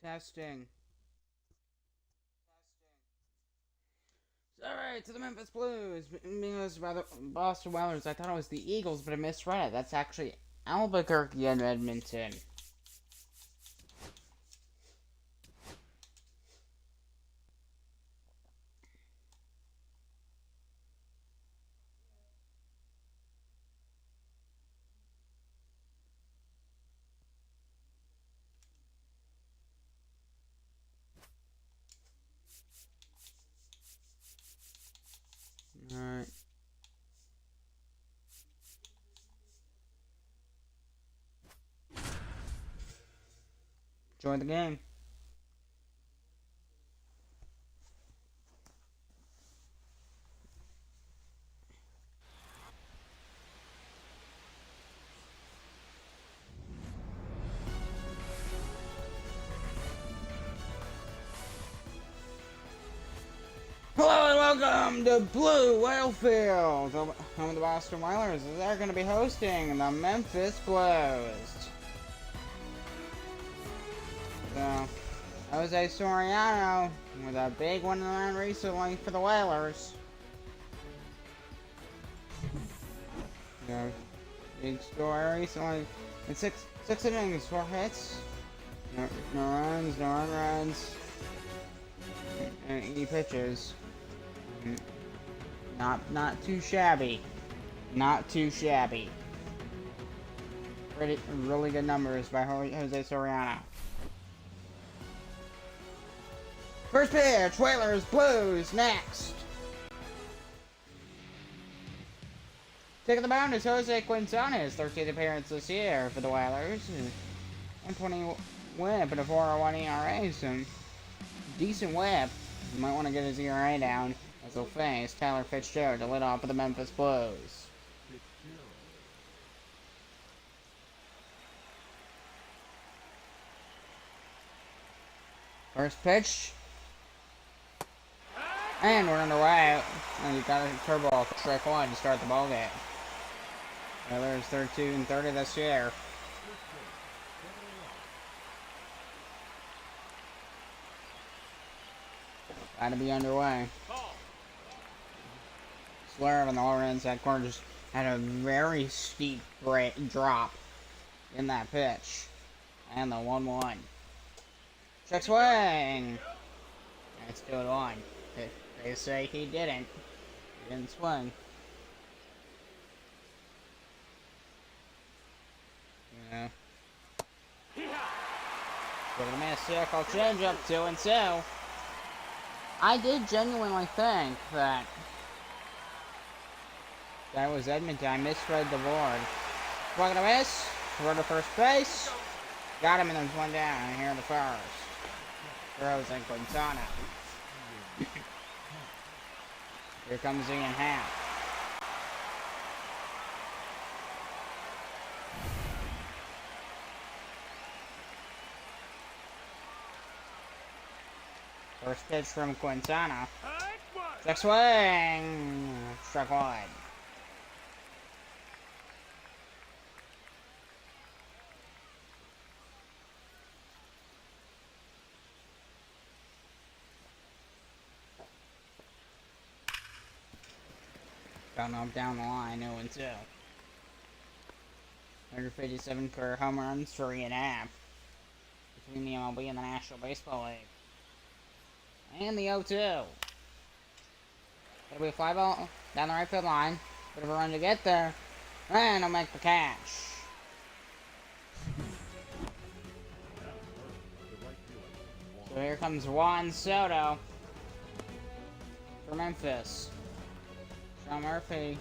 Testing. Alright, to the Memphis Blues. Being hosted by the Boston Whalers. I thought it was the Eagles, but I misread it. That's actually Albuquerque and Edmonton. Alright. Join the game. Hello and welcome to Blue Whalefield, home of the Boston Whalers. They're going to be hosting the Memphis Blues. So, Jose Soriano with a big one in the round recently for the Whalers. Yeah, big score recently. In six innings, 4 hits, no runs, no unruns, and 80 pitches. Not too shabby. Not too shabby. Really good numbers by Jose Soriano. First pitch, Whalers, Blues, next. Taking the mound is Jose Quintana, his 13th appearance this year for the Whalers. 120 whip and a 4.01 ERA, some decent whip. You might want to get his ERA down as he'll face Tyler Fitzgerald to lead off for the Memphis Blues. First pitch. And we're underway. And you've got a turbo off for strike one to start the ballgame. Whalers 32-30 this year. Gotta be underway. Swerve on the lower inside corner just had a very steep drop in that pitch. And the 1-1. Check swing! That's 2-1. They say he didn't. He didn't swing. Yeah. We're gonna miss circle changeup 2-2. I did genuinely think that was Edmonton. I misread the board. We're gonna miss. We're to first base. Got him and there's one down here in the first. Throws in Quintana. Here comes Ian Happ. First pitch from Quintana. Check swing. Struck wide. Got up down the line, 0-2. 157 career home runs, 3.5 between the MLB and the National Baseball League. And the 0-2. It'll be a fly ball down the right field line. Bit of a run to get there. And I'll make the catch. So here comes Juan Soto for Memphis. Sean Murphy,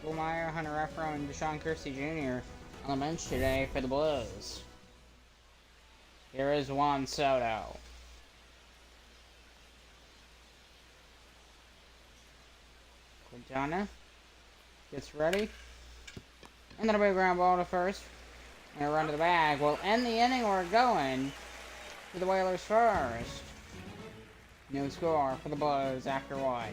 Will Meyer, Hunter Renfroe, and Deshaun Kersey Jr. on the bench today for the Blues. Here is Juan Soto. Quintana gets ready. And then a big ground ball to first. And a run to the bag. We'll end the inning. We're going to the Whalers first. No score for the Blues after 1.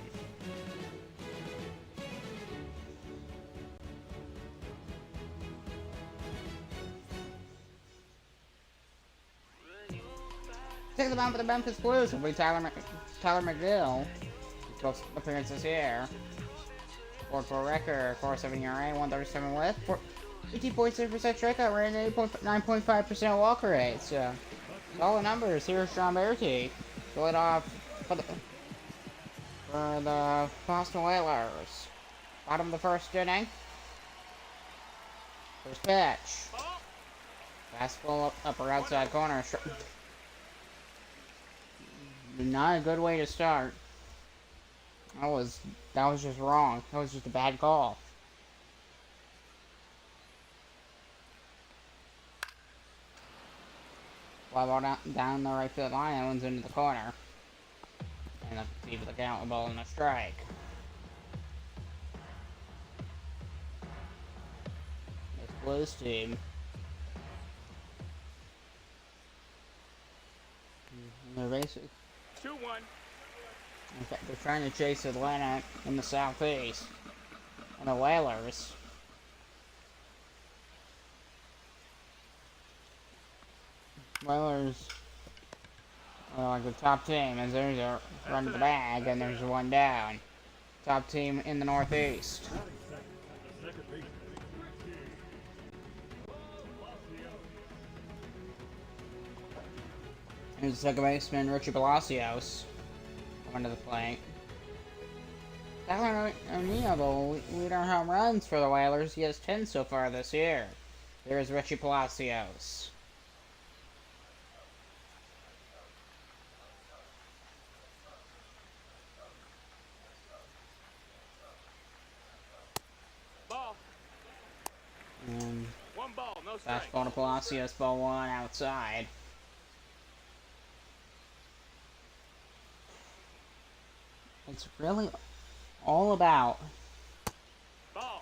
Taking the mound for the Memphis Blues will be Tyler McGill. Both appearances here. 4-4 record, 4.7 ERA, 137 whip, 18.6% strikeout rate, and 9.5% walk rate. So, solid numbers. Here's John Bertie. Going off for the Boston Whalers. Bottom of the first inning. First pitch. Fastball upper outside corner. Not a good way to start. That was just wrong. That was just a bad call. Fly ball down the right field line. That one's into the corner. And a deep of the count, a ball and a strike. This Blues team. They're basically 2-1. In fact, they're trying to chase Atlanta in the southeast. And the Whalers. Whalers are like the top team, as there's a run to the bag, and there's one down. Top team in the northeast. Here's the second baseman, Richie Palacios, coming to the plate. Tyler O'Neill will lead our home runs for the Whalers. He has 10 so far this year. There's Richie Palacios. Ball. And 1 ball, no strike. fastball to Palacios, ball 1 outside. It's really all about Ball.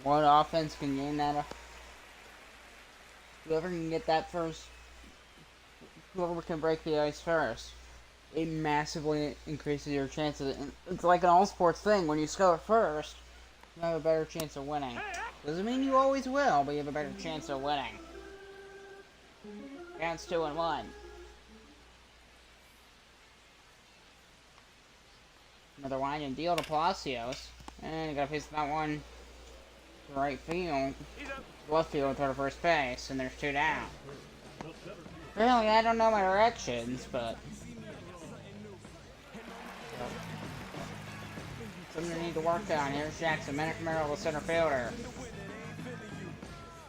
what offense can gain that. Whoever can get that first, whoever can break the ice first, it massively increases your chances. It's like an all sports thing. When you score first, you have a better chance of winning. Doesn't mean you always will, but you have a better chance of winning. Counts 2-1. Another line and deal to Palacios. And you gotta face that one to right field. Left field toward first base, and there's 2 down. Apparently, I don't know my directions, but something I need to work on. Here's Jackson Merrill, the center fielder.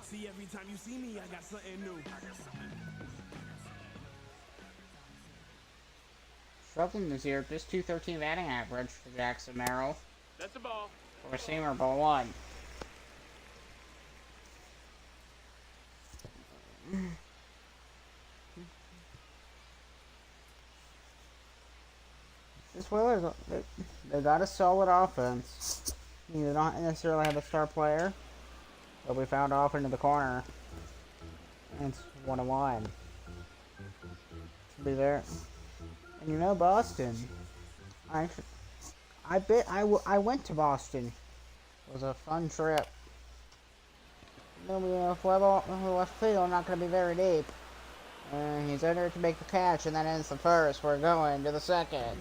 See, every time you see me, I got something new. Struggling this year, just 213 batting average for Jackson Merrill. That's a ball. For a seamer, ball 1. This Whalers, they got a solid offense. They don't necessarily have a star player, but we found off into the corner. And it's 1-1. Should be there. And you know, Boston. I went to Boston. It was a fun trip. Then we left field, not going to be very deep. And he's under to make the catch, and that ends the first. We're going to the second.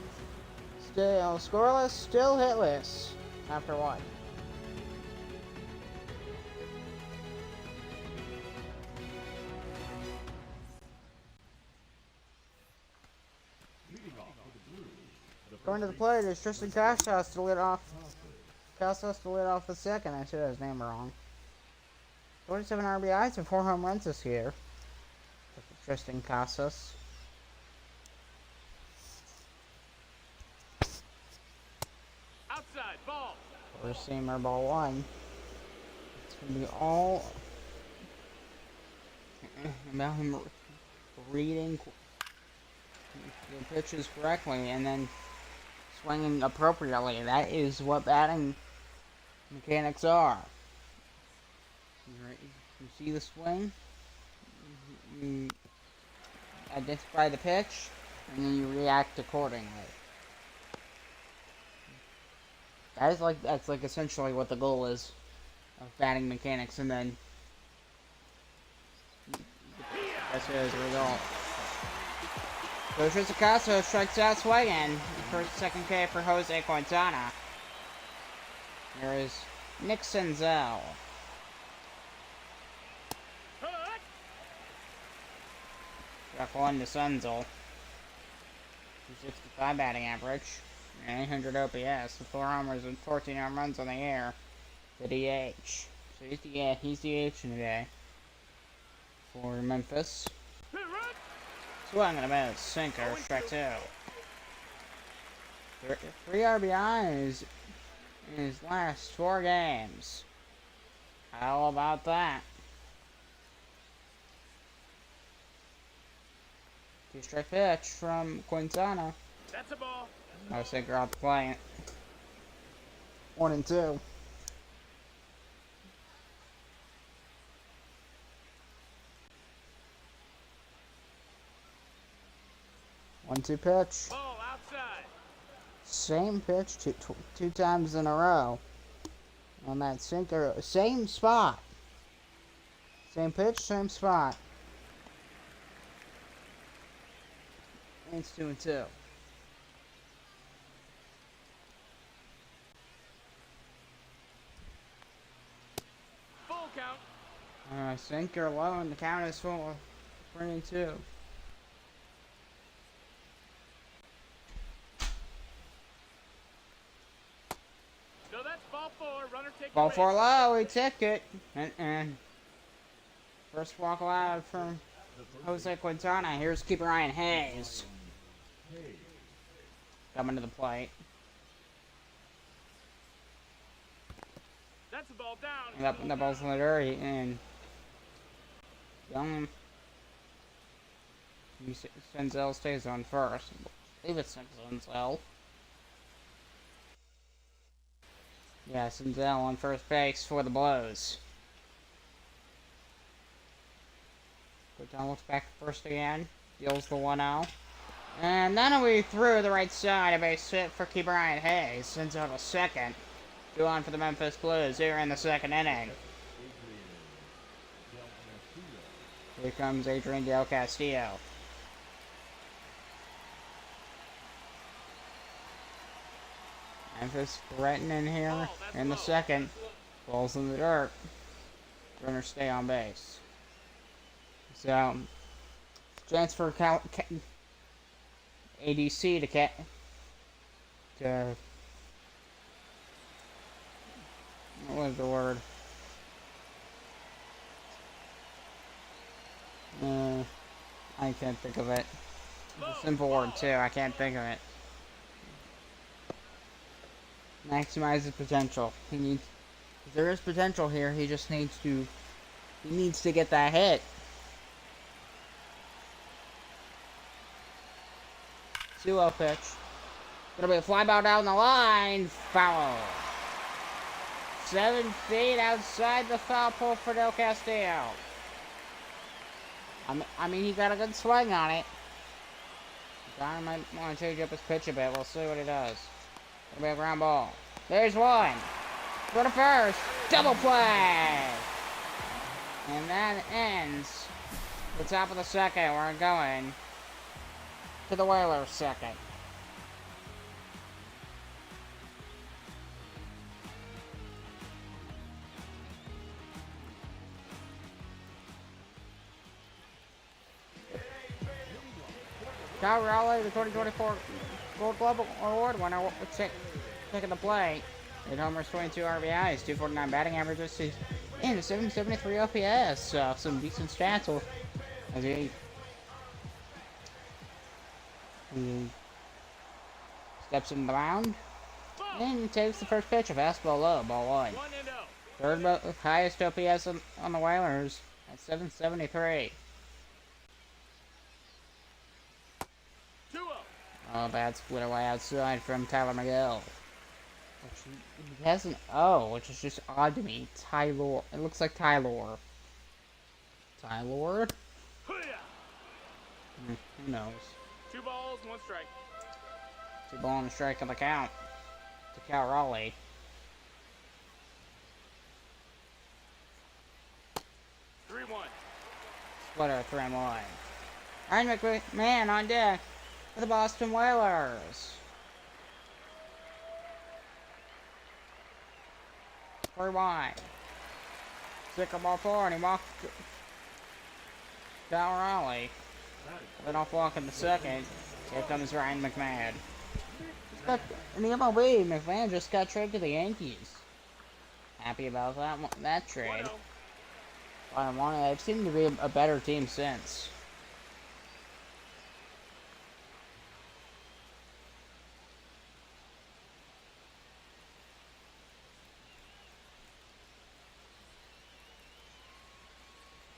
Still scoreless, still hitless. After 1. Going to the plate is Tristan Casas to lead off. Casas to lead off the second. I said his name wrong. 27 RBIs and 4 home runs this year. Tristan Casas. Outside, ball. Four-seamer, ball 1. It's going to be all about him reading the pitches correctly and then swinging appropriately. That is what batting mechanics are. You see the swing, you identify the pitch, and then you react accordingly. That's like essentially what the goal is of batting mechanics, and then that's it as a result. Coach Rizacasso strikes out swinging. First, second K for Jose Quintana. Here is Nick Senzel. Track 1 to Senzel. 265 batting average. 800 OPS. 4 homers and 14 home runs on the air. The DH. So he's DH today. For Memphis. Swung and a miss. Sinker. Strike 2. 3 RBIs in his last 4 games. How about that? 2-strike pitch from Quintana. That's a ball. No sinker off the plate. 1-2. One-two pitch. Ball outside. Same pitch two times in a row. On that sinker, same spot. Same pitch, same spot. And it's 2-2. Full count. Sinker low and the count is full. 3-2. So that's ball 4. Runner take Ball the 4 base. low, he took it. And first walk allowed from Jose Quintana. Here's keeper Ryan Hayes. Coming to the plate. That's a ball down. And that ball's in the dirt. And Young. Senzel stays on first. I believe it's Senzel. Yeah, Senzel on first base for the Blues. Quintana looks back first again. Deals the 1-0. And then we threw the right side. A base hit for keeper Ryan Hayes. Sends out a second. 2 on for the Memphis Blues here in the second inning. Here comes Adrian Del Castillo. Memphis threatening here in the second. Balls in the dirt. Runners stay on base. So, chance for ADC to what was the word? I can't think of it. It's a simple word too. I can't think of it. Maximize his potential. He needs. If there is potential here, he just needs to. He needs to get that hit. 2-0 pitch. Gonna be a fly ball down the line. Foul. 7 feet outside the foul pole for Del Castillo. I mean, he got a good swing on it. Don might want to change up his pitch a bit. We'll see what he does. It'll be a ground ball. There's one. Go to first. Double play. And that ends the top of the second. We're going to the Whalers' second. Kyle Rowley, the 2024 Gold Glove Award winner, taking the play. 8 homers, 22 RBIs, 249 batting averages, and a 773 OPS. Some decent stats as he steps in the mound and takes the first pitch, a fastball low, ball 1. 1-0. Third highest OPS on the Whalers at 773. 2-0. Oh, bad split away outside from Tyler McGill. He has an O, which is just odd to me. Tylor. It looks like Tylor. Tylor? Who knows? 2 balls, 1 strike. 2 ball and a strike on the count to Cal Raleigh. Splitter 3-1. Ryan McMahon on deck. for the Boston Whalers. Three wide. Stick ball forward, and he walked down Raleigh. Then off walk in the second. Here comes Ryan McMahon. In the MLB, McMahon just got traded to the Yankees. Happy about that trade. They've seemed to be a better team since.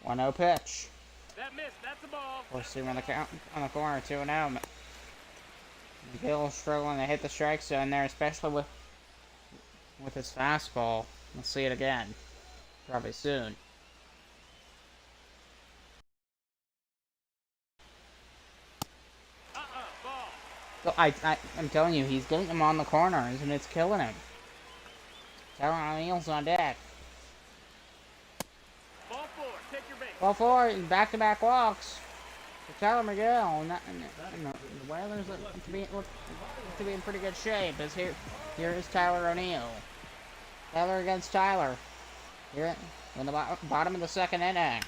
One 0 pitch. That missed. That's a ball. We'll see him on the corner, 2-0. McGill struggling to hit the strike zone there, especially with his fastball. We'll see it again, probably soon. Ball. So I'm telling you, he's getting them on the corners, and it's killing him. Tyler O'Neill's on deck. Ball four. Take your base. Ball forward, back-to-back walks. For Tyler McGill, the Whalers look to be in pretty good shape. As here is Tyler O'Neill. Tyler against Tyler. Here in the bottom of the second inning.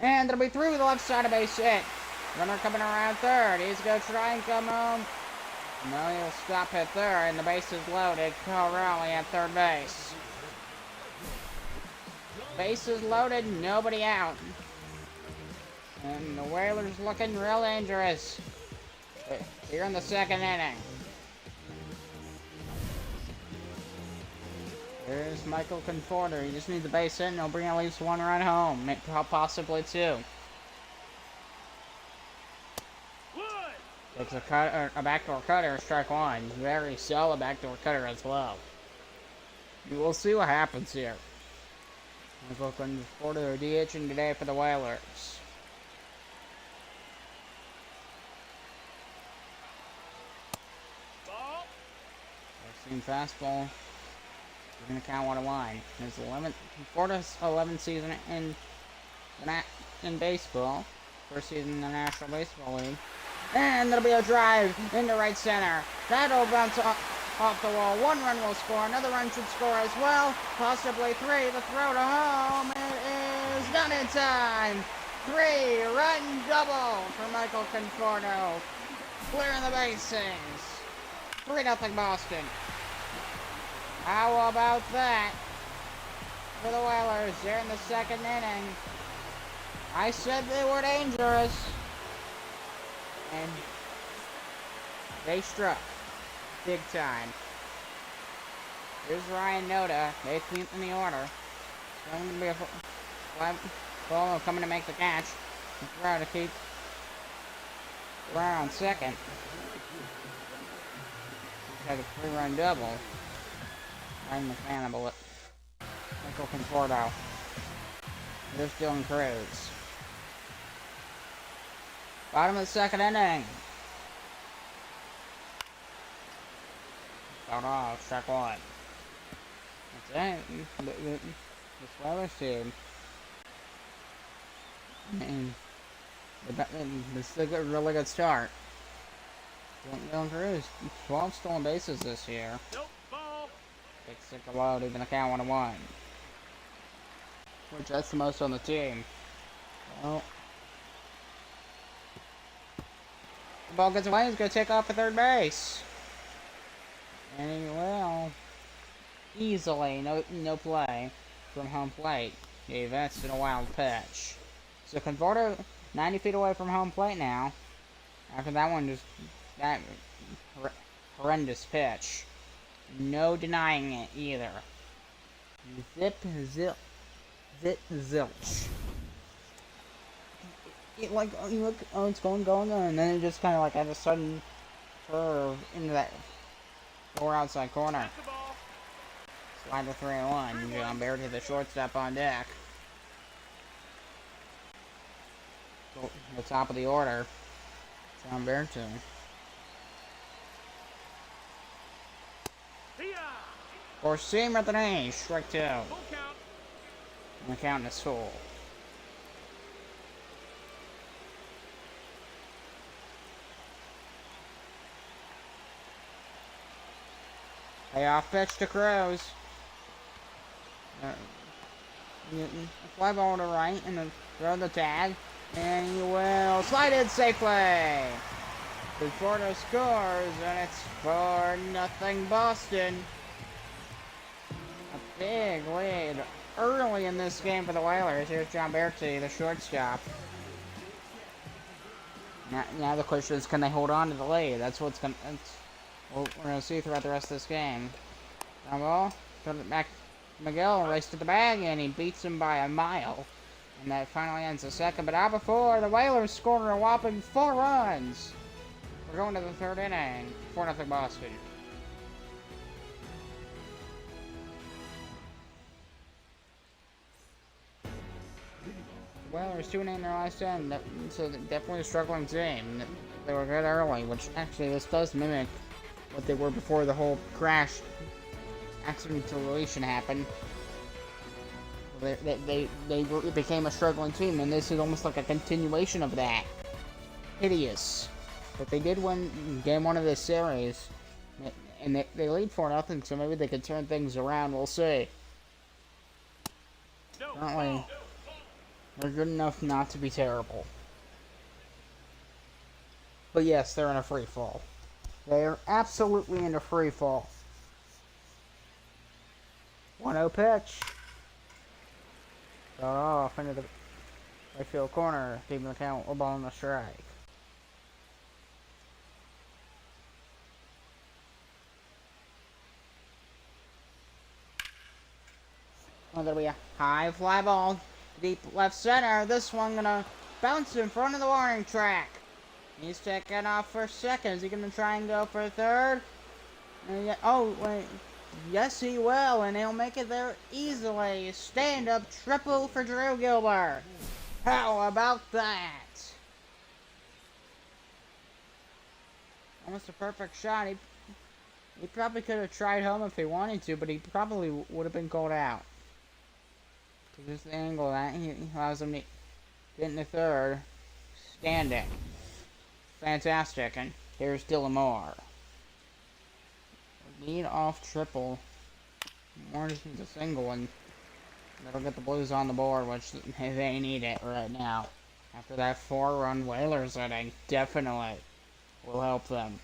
And it'll be through the left side of base hit. Runner coming around third. He's going to try and come home. No, he'll stop at third, and the base is loaded. Kyle Raleigh at third base. Base is loaded, nobody out. And the Whalers looking real dangerous here in the second inning. Here's Michael Conforter. He just needs a base hit, and he'll bring at least one run home, possibly two. Takes a backdoor cutter, strike one. Very solid backdoor cutter as well. We'll see what happens here. Michael Conforter DHing today for the Whalers. Seen fastball. We're gonna count 1-1. His 11th season in baseball. First season in the National Baseball League. And there'll be a drive into right center. That'll bounce off the wall. One run will score. Another run should score as well. Possibly three. The throw to home. It is done in time. 3-run double for Michael Conforto. Clearing the basins. 3-0 Boston. How about that for the Whalers? They're in the second inning. I said they were dangerous. And they struck big time. Here's Ryan Noda, 18th in the order. So I'm going to be a ball coming to make the catch. Throw to keep Brown on second. Take a 3-run double. Ryan McMahon, bullet. Michael Conforto. Here's Dylan Cruz. Bottom of the second inning. Start off, strike one. That's it. This Whalers team. And this is a really good start. Dylan Cruz, 12 stolen bases this year. Nope, ball. Takes sick of load, even a count 1-1. Which that's the most on the team. Well, the ball gets away, he's going to take off at third base. And he will. Easily, no play from home plate. Yeah, that's been a wild pitch. So Conforto 90 feet away from home plate now. After that one, that horrendous pitch. No denying it either. Zip, zilch. You look, oh, it's going, and then it just kind of like had a sudden curve into that lower outside corner. Slide to 3-1. John Baird hit the shortstop on deck. So, the top of the order. John Baird too. For seam at the knee, strike two. And the count is full. Payoff pitch to Cruz. Fly ball to right and then throw the tag. And he will slide it safely. Florida scores, and it's 4-0 Boston. A big lead early in this game for the Whalers. Here's John Berti, the shortstop. Now the question is, can they hold on to the lead? That's what's gonna. We're gonna see throughout the rest of this game. Ground ball, turn it back. Miguel raced to the bag, and he beats him by a mile. And that finally ends the second. But out before, the Whalers scored a whopping 4 runs. We're going to the third inning. 4-0 Boston. The Whalers 2-0 in their last 10. So definitely a struggling team. They were good early, which actually this does mimic what they were before the whole crash accidentalization happened. They became a struggling team, and this is almost like a continuation of that. Hideous. But they did win game 1 of this series, and they lead 4-0, so maybe they could turn things around. We'll see. Apparently, they're good enough not to be terrible. But yes, they're in a free fall. They are absolutely in a free fall. 1-0 pitch. Got off into the right field corner, keeping the count, a ball on the strike. Oh, there'll be a high fly ball, deep left center. This one gonna bounce in front of the warning track. He's taking off for second. Is he gonna try and go for third? Oh, wait. Yes, he will, and he'll make it there easily. Stand-up triple for Drew Gilbert. How about that? Almost a perfect shot. He probably could have tried home if he wanted to, but he probably would have been called out. Just the angle that he allows him to get in the third. Standing. Fantastic. And here's Dillamore. Lead off triple. More just needs a single, and that'll get the Blues on the board, which they need it right now. After that 4-run Whalers inning, definitely will help them.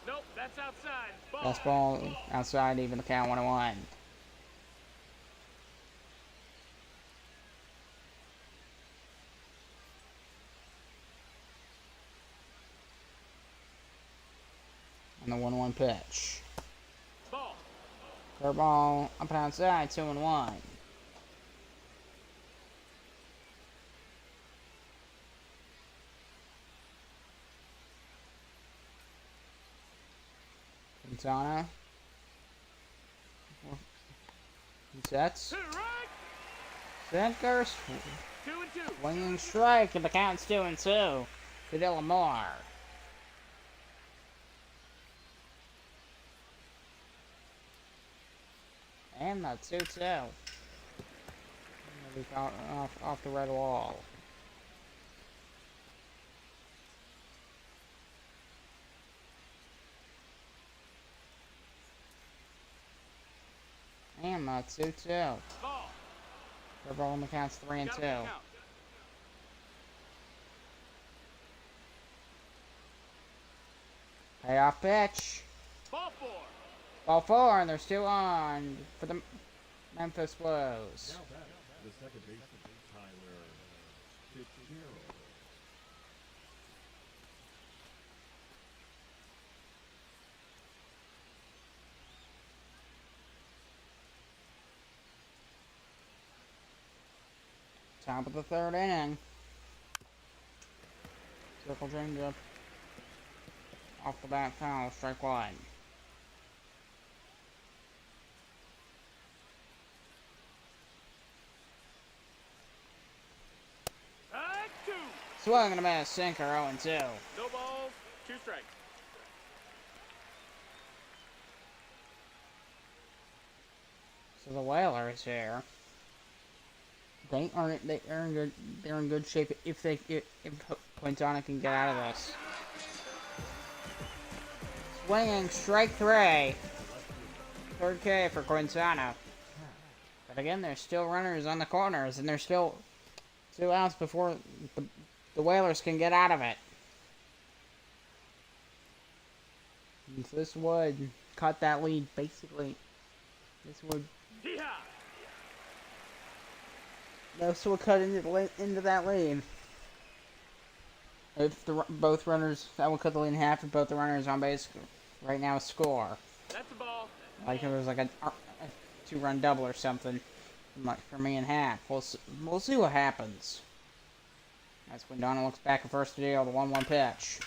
Nope, that's outside. Ball. Last ball outside, even the count 1-1. And the 1-1 pitch. Ball. Third ball up and outside, 2-1. Quintana. He sets. Sinkers. 2-2. Swinging strike, and the count's 2-2 to Dillamore. And the 2-2. Off the red wall. And the 2-2. Ball. They're rolling the counts 3-2. Payoff pitch. Ball 4. Ball 4, and there's 2 on for the Memphis Blues. The second baseman, Tyler Fitzgerald. Top of the third inning. Circle changeup. Off the bat foul, strike 1. Swing and a miss, sinker, 0-2. No balls, 2 strikes. So the Whalers here they're in good shape if Quintana can get out of this. Swinging strike 3. Third K for Quintana. But again, there's still runners on the corners, and there's still 2 outs before the Whalers can get out of it. And this would cut that lead, basically. This would cut into that lead. If both runners, that would cut the lead in half if both the runners on base right now score. That's the ball. Like if it was like a 2-run double or something, like for me in half. We'll see what happens. That's when Donna looks back at first to deal the 1-1 pitch.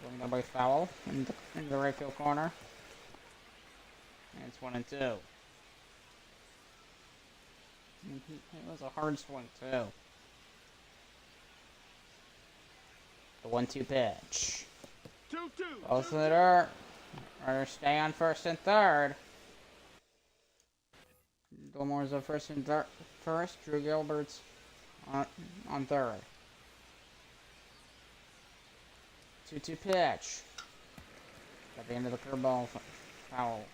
Swing double foul into the right field corner. And it's 1-2. It was a hard swing too. The 1-2 pitch. 2-2. Both of the dirt. Runners stay on first and third. Gilmore's on first and first. Drew Gilbert's on third. 2-2 pitch. At the end of the curveball foul.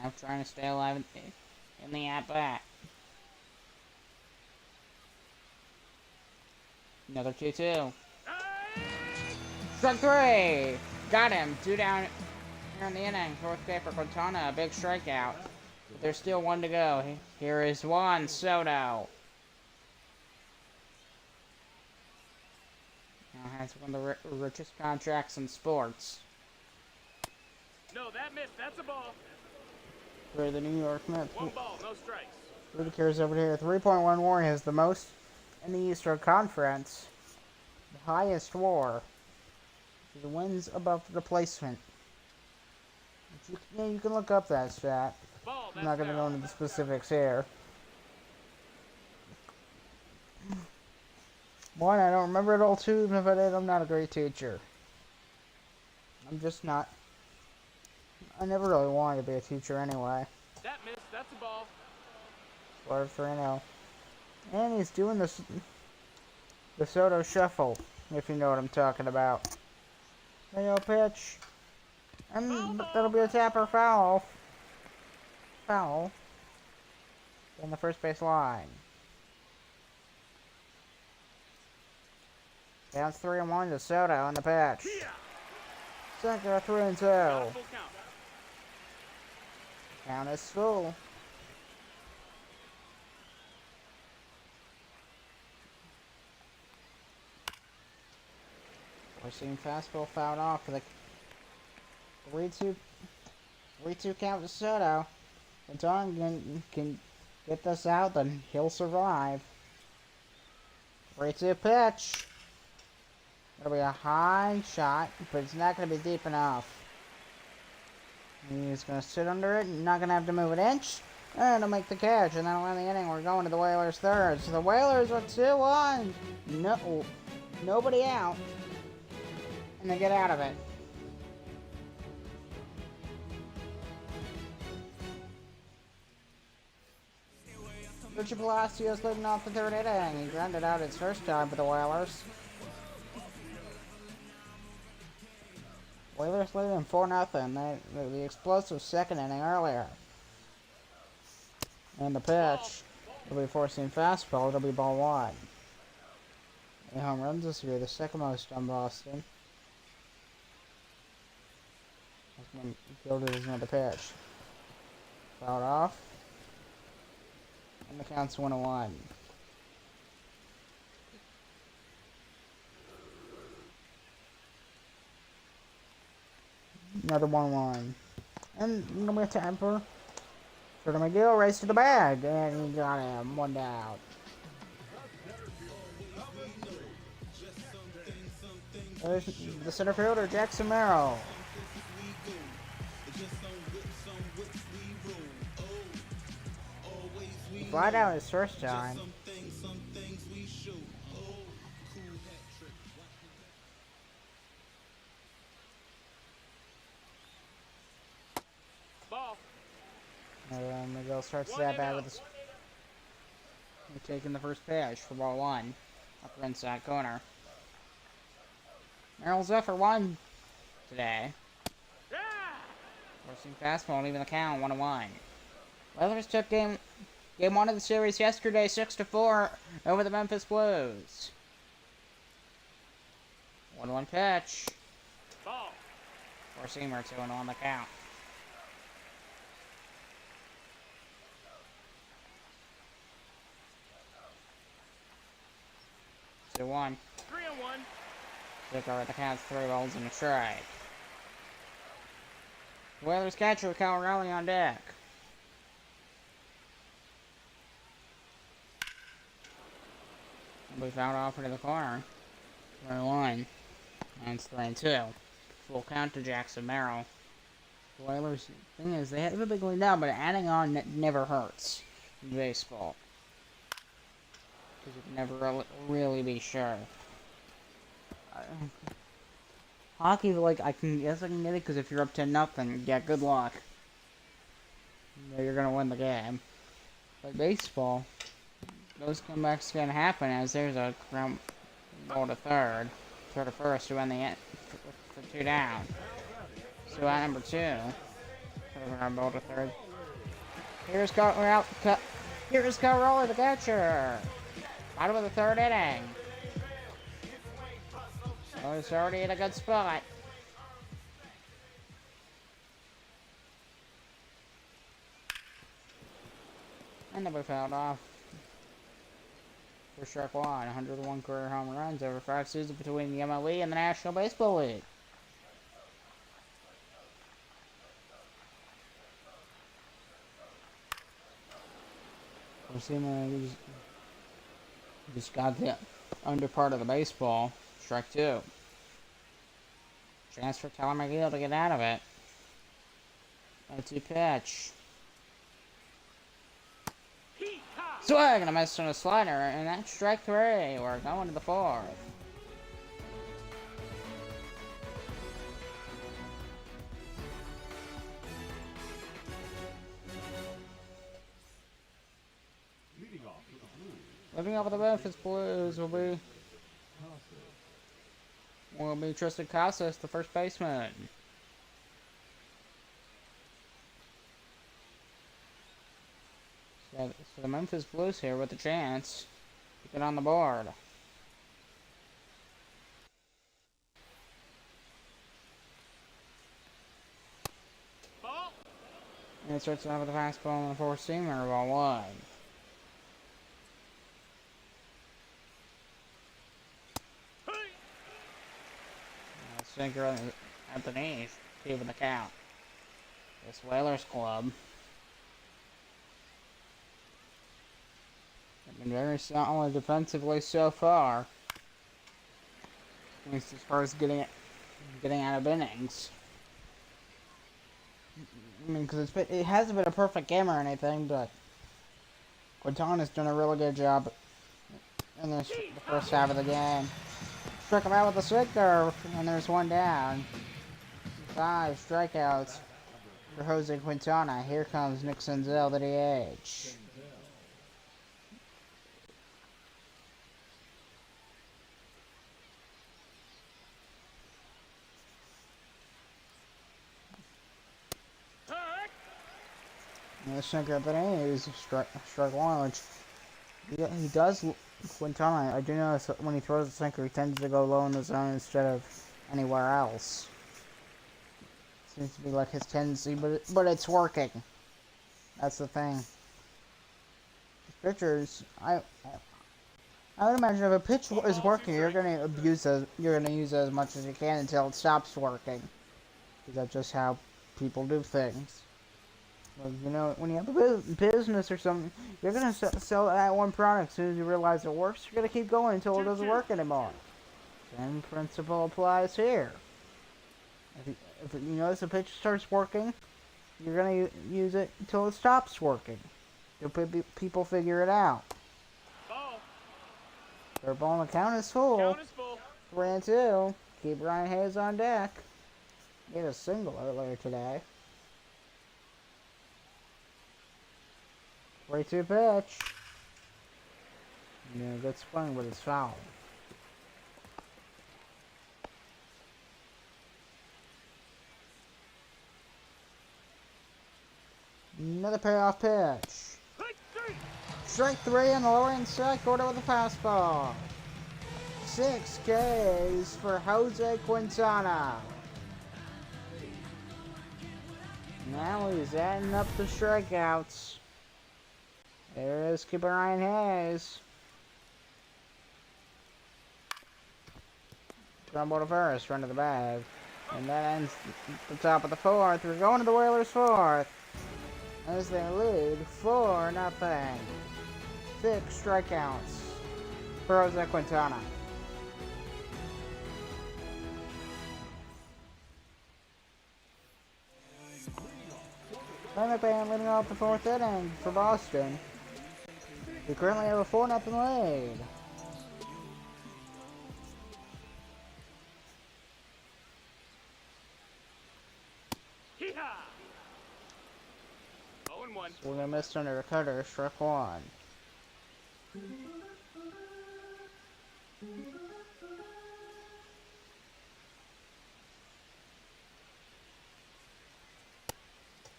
Now trying to stay alive in the at-bat. Another 2-2. Strike 3! Got him. 2 down here in the inning. 4th K for Quintana. A big strikeout. But there's still 1 to go. Here is Juan Soto. Now has one of the richest contracts in sports. No, that missed. That's a ball. For the New York Mets. 1 ball, no strikes. Rudy carries over here. 3.1 WAR has the most in the Eastern Conference. The highest WAR. The wins above replacement. You can look up that stat. Ball, I'm not going to go into the specifics here. One, I don't remember it all too, even if I did, I'm not a great teacher. I'm just not. I never really wanted to be a teacher anyway. That missed. That's a ball. Or 3-0. And he's doing this, the Soto shuffle, if you know what I'm talking about. 3-0 pitch. And that'll be a tapper foul. Foul. On the first base line. Counts 3-1 to Soto on the pitch. Second 3-2. Count is full. We're seeing fastball fouled off for the 3-2 count to Soto. If Don can get this out, then he'll survive. 3-2 pitch. It'll be a high shot, but it's not going to be deep enough. He's going to sit under it, not going to have to move an inch. And he'll make the catch, and that'll end the inning. We're going to the Whalers' third. So the Whalers are 2-1. No, nobody out. And they get out of it. Richard Palacios leading off the third inning. He grounded out his first time for the Whalers. Whalers leading 4-0. The explosive second inning earlier. And the pitch. It'll be forcing fastball. It'll be ball 1. The home runs this year, the second most on Boston. Gilder is another pitch. Fouled off. And the count's 1-1. Another 1-1. And gonna be a temper. Jordan McGill race to the bag. And he got him. 1 down. There's the center fielder, Jackson Merrill. He flied out his first time. Ball. Miguel starts that bat with taking the first pitch for ball one. Upper inside corner. Merrill's up for one today. Forcing fastball and even the count 1-1. Whalers took game one of the series yesterday 6-4 over the Memphis Blues. 1-1 pitch. Ball. Four-seamer 2-0 on the count. So 1. 3-1. Took over the count 3 balls and a strike. Whalers catcher Kyle Rowley on deck. We found off into the corner. 3-1. And it's 3-2. Full count to Jackson Merrill. The Whalers, thing is, they have a big lead now, but adding on never hurts in baseball. Because you can never really be sure. Hockey, like, I guess I can get it, because if you're up 10-0, yeah, good luck. You're gonna win the game. But baseball, those comebacks can happen as there's a ground ball to third to first to win the end for 2 down. So at number 2, ground ball to third. Here's Carroll, the catcher. Bottom of the 3rd inning. So it's already in a good spot. And then we fouled off for strike 1. 101 career home runs over 5 seasons between the MLB and the National Baseball League. Seemingly just got the under part of the baseball. Strike 2. Chance for Tyler McGill to get out of it. 0-2 pitch. Swing and a miss on a slider, and that's strike 3. We're going to the 4th. Leading off with the Memphis Blues will be Tristan Casas, the first baseman. So the Memphis Blues here with a chance to get on the board. Ball. And it starts off with a fastball and a four-seamer, ball 1. Sinker at the knees, keeping the count. This Whalers club have been very solid defensively so far. At least as far as getting out of innings. I mean, because it hasn't been a perfect game or anything, but Quintana's done a really good job in the first half of the game. Struck him out with a sinker, and there's 1 down. 5 strikeouts for Jose Quintana. Here comes Nick Senzel, the DH. And the sinker at the knees, strike 1, which he does. Quintana, I do notice that when he throws the sinker, he tends to go low in the zone instead of anywhere else. Seems to be like his tendency, but it's working. That's the thing. Pitchers, I would imagine if a pitch is working, you're gonna use it as much as you can until it stops working. Because that's just how people do things. Well, you know, when you have a business or something, you're going to sell that one product. As soon as you realize it works, you're going to keep going until it doesn't work anymore. Same principle applies here. If you notice a pitch starts working, you're going to use it until it stops working. People figure it out. Ball. Third ball and the count is full. Count is full. 3-2. Keep Ryan Hayes on deck. He had a single earlier today. 3-2 pitch. Yeah, good swing, but it's foul. Another payoff pitch. Strike three on the lower inside quarter with a fastball. 6 Ks for Jose Quintana. Now he's adding up the strikeouts. There is keeper Ryan Hayes. Crumble to first, run to the bag. And that ends the top of the fourth. We're going to the Whalers' fourth. As they lead 4-0. 6 strikeouts for Jose Quintana. Ryan McMahon leading off the fourth inning for Boston. We currently have a 4-0 lead. Hee-haw! 0-1. Swing and miss under a cutter, strike one.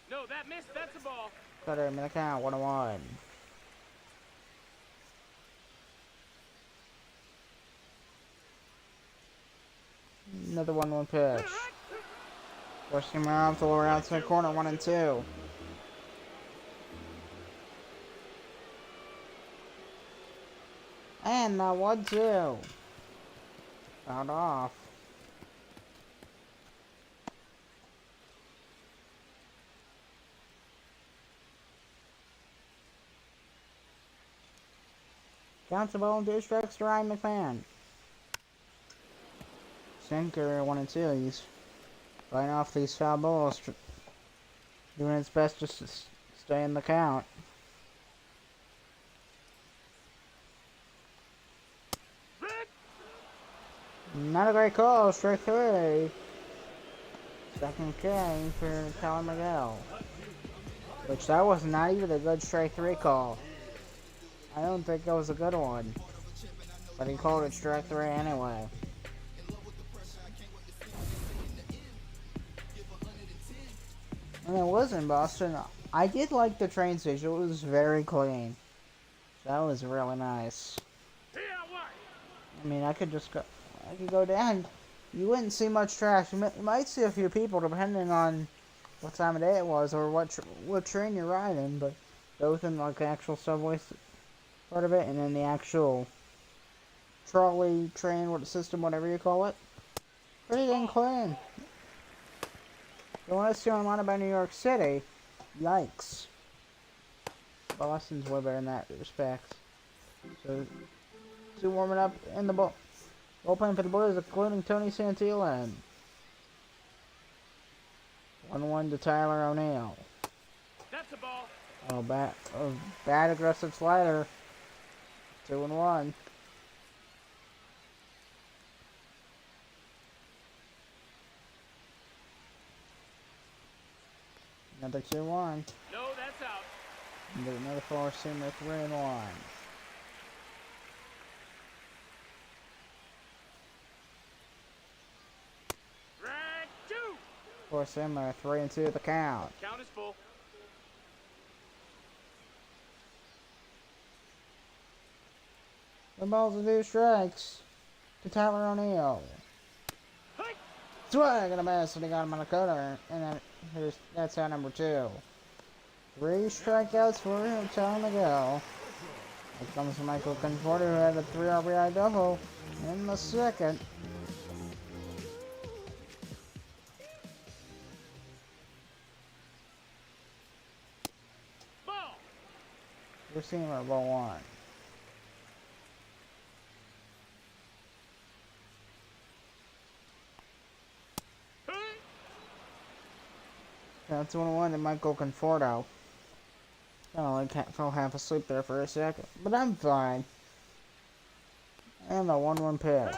No, that missed. That's a ball. Cutter in the count, 1-1. Another 1-1 pitch. Forcing him off the lower outside corner, 1-2. And now 1-2. Fouled off. Counts the ball and 2 strikes to Ryan McMahon. Sinker 1-2. He's fighting off these foul balls, doing his best just to stay in the count. Not a great call, strike 3. Second K for Tyler Miguel. Which that was not even a good strike 3 call. I don't think that was a good one. But he called it strike 3 anyway. And it was in Boston. I did like the train station. It was very clean. That was really nice. I mean, I could go down. You wouldn't see much trash. You might see a few people depending on what time of day it was or what train you're riding. But both in like the actual subway part of it and then the actual trolley train system, whatever you call it. Pretty dang clean. You want to see online about New York City? Yikes. Boston's way better in that respect. So, warming up in the bullpen for the Blues, including Tony Santillan. 1-1 to Tyler O'Neill. That's a ball. Oh, bad aggressive slider. 2-1. Another 2-1. No, that's out. And there's another 4-seamer, 3-1. Strike 2. 4-seamer, 3-2 the count. Count is full. The ball's and 2 strikes to Tyler O'Neill. Hey. Swag and a miss, and he got him on a cutter. And that's out number 2. 3 strikeouts for Tyler Miguel. Here comes Michael Conforto, who had a 3 RBI double in the second. Ball. We're seeing him at ball 1. That's 1-1 to Michael Conforto. I fell half asleep there for a second, but I'm fine. And the 1-1 pitch.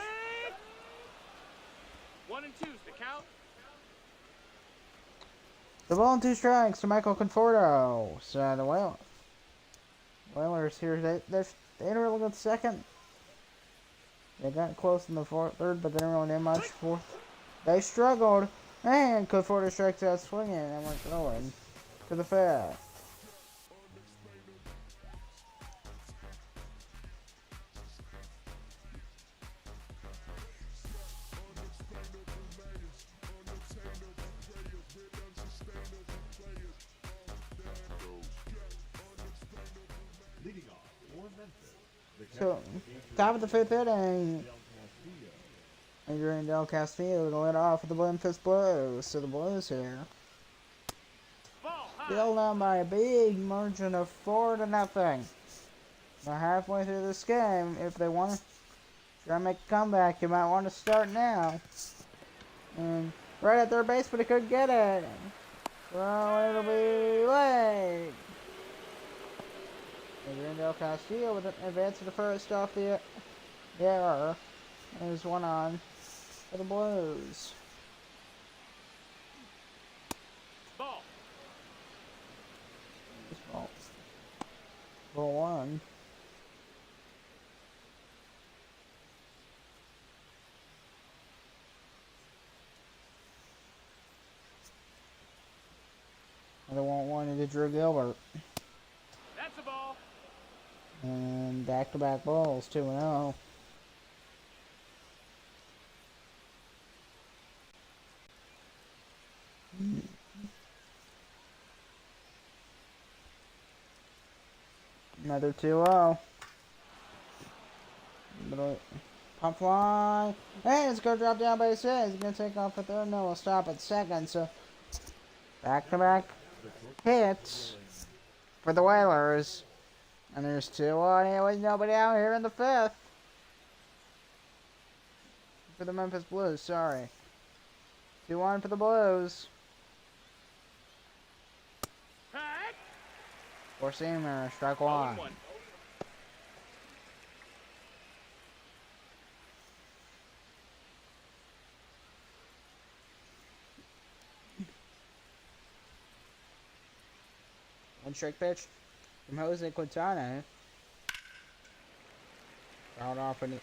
1 and 2's the count. The ball and 2 strikes to Michael Conforto. So the Whalers here, They had a really good second. They got close in the third, but they didn't really do much. Fourth, they struggled and could afford to strike out swinging, and we're going to the fifth. Leading off for Memphis, the So, top of the fifth inning, Adrian Del Castillo to lead off with the Memphis Blues. So the Blues here, Ball high. still down by a big margin of 4-0. We're halfway through this game. If they want to try to make a comeback, you might want to start now. And right at third base, but he couldn't get it. So it'll be late. Adrian Del Castillo with an advance to the first off the error. There's one on for the Blues. Ball. Ball one. Another 1-1 into Drew Gilbert. That's a ball. And back-to-back balls, 2-0. Another 2-0. Pump fly. Hey, it's going to drop down base hit. He's going to take off at third. No, we'll stop at second. So, back-to-back hits for the Whalers. And there's 2-1 here with nobody out here in the fifth. For the Memphis Blues, sorry. 2-1 for the Blues. Hack. Four-seamer, strike Ball one. 1. One strike pitch from Jose Quintana. Fouled off into